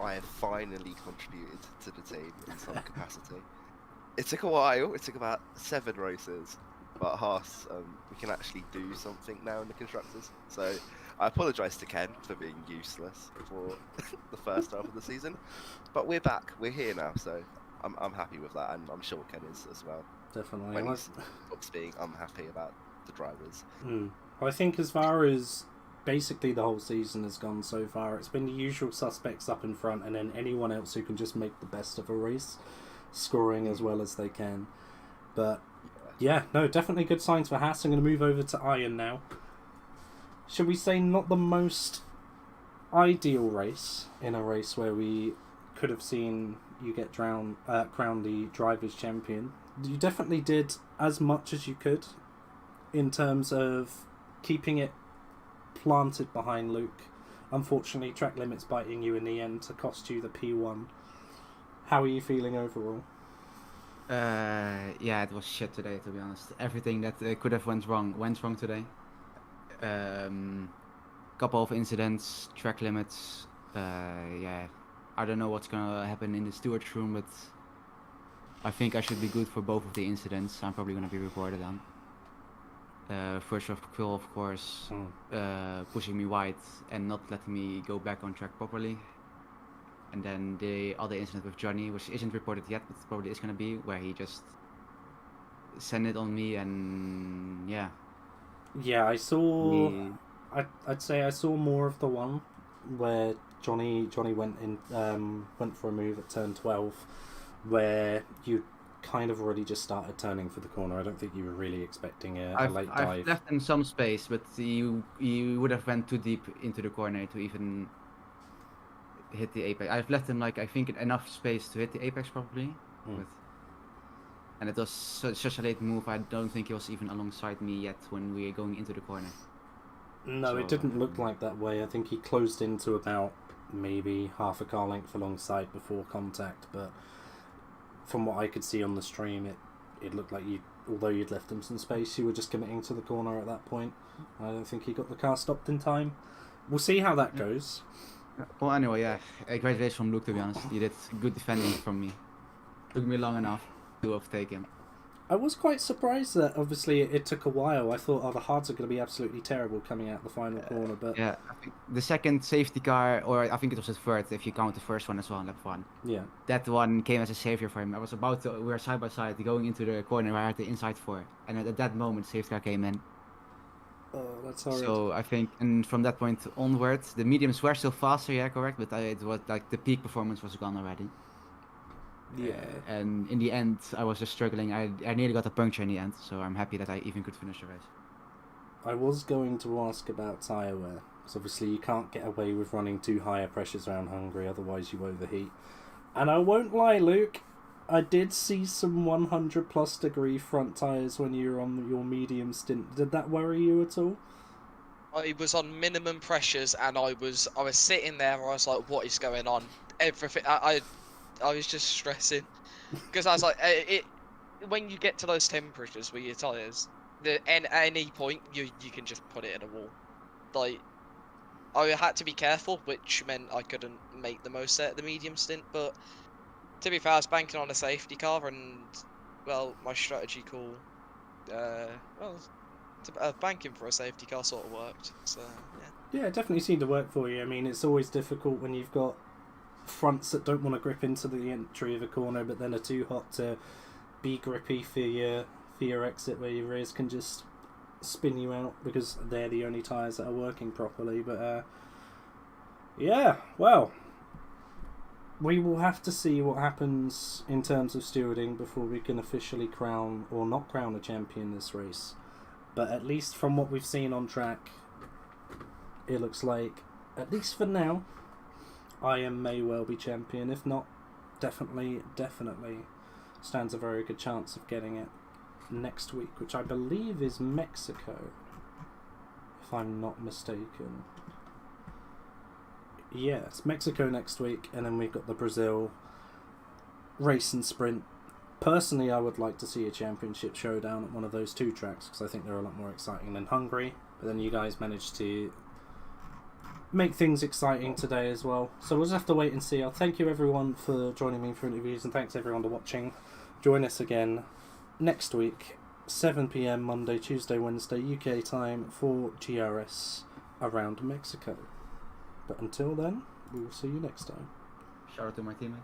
I have finally contributed to the team in some capacity. It took a while. It took about 7 races, but Haas, we can actually do something now in the constructors. So I apologise to Ken for being useless for the first half of the season, but we're back. We're here now, so I'm happy with that, and I'm sure Ken is as well. Definitely. When he stops being unhappy about the drivers. I think as far as basically the whole season has gone so far, it's been the usual suspects up in front, and then anyone else who can just make the best of a race, scoring as well as they can. But yeah, no, definitely good signs for Haas. I'm going to move over to Iron now. Should we say not the most ideal race in a race where we could have seen you get crowned the drivers' champion? You definitely did as much as you could in terms of keeping it planted behind Luke. Unfortunately, track limits biting you in the end to cost you the P1. How are you feeling overall? Yeah, it was shit today, to be honest. Everything that could have went wrong today. Couple of incidents, track limits. Yeah, I don't know what's gonna happen in the stewards room, but I think I should be good for both of the incidents. I'm probably gonna be reported on. First of all, of course, pushing me wide and not letting me go back on track properly. And then the other incident with Johnny, which isn't reported yet, but probably is gonna be, where he just sent it on me, and yeah. Yeah, I saw. I'd say I saw more of the one where Johnny went for a move at turn 12, where you kind of already just started turning for the corner. I don't think you were really expecting a late dive. I've left him some space, but you would have went too deep into the corner to even hit the apex. I've left him, like, I think enough space to hit the apex probably. And it was such a late move. I don't think he was even alongside me yet when we were going into the corner. No, so, it didn't look like that way. I think he closed into about maybe half a car length alongside before contact, but from what I could see on the stream, it looked like although you'd left him some space, you were just committing to the corner at that point. I don't think he got the car stopped in time. We'll see how that goes. Well, anyway, yeah, a great race from Luke, to be honest. He did good defending from me. Took me long enough to overtake him. I was quite surprised that obviously it took a while. I thought, the hards are going to be absolutely terrible coming out the final corner, but yeah, I think the second safety car, or I think it was the third, if you count the first one as well, lap 1. Yeah, that one came as a savior for him. I was we were side by side going into the corner where I had the inside for, and at that moment, safety car came in. Oh, that's horrid. So I think, and from that point onwards, the mediums were still faster, yeah, correct, but it was like the peak performance was gone already. Yeah. And in the end, I was just struggling. I nearly got a puncture in the end, so I'm happy that I even could finish the race. I was going to ask about tyre wear, because obviously you can't get away with running too higher pressures around Hungary, otherwise you overheat. And I won't lie, Luke, I did see some 100 plus degree front tyres when you were on your medium stint. Did that worry you at all? I was on minimum pressures, and I was sitting there. I was like, "What is going on?" Everything. I was just stressing because I was like, when you get to those temperatures with your tires, at any point you can just put it in a wall. Like, I had to be careful, which meant I couldn't make the most out of the medium stint. But to be fair, I was banking on a safety car, and well, my strategy call, banking for a safety car sort of worked. So yeah. Yeah, it definitely seemed to work for you. I mean, it's always difficult when you've got fronts that don't want to grip into the entry of a corner, but then are too hot to be grippy for your exit, where your rears can just spin you out because they're the only tyres that are working properly. But yeah, well, we will have to see what happens in terms of stewarding before we can officially crown or not crown a champion this race. But at least from what we've seen on track, it looks like, at least for now, Ian may well be champion. If not, definitely stands a very good chance of getting it next week, which I believe is Mexico, if I'm not mistaken. Yeah, it's Mexico next week, and then we've got the Brazil race and sprint. Personally, I would like to see a championship showdown at one of those two tracks, because I think they're a lot more exciting than Hungary. But then you guys managed to make things exciting today as well. So we'll just have to wait and see. I'll thank you everyone for joining me for interviews, and thanks everyone for watching. Join us again next week, 7 PM Monday, Tuesday, Wednesday UK time for GRS around Mexico. But until then, we will see you next time. Shout out to my teammate.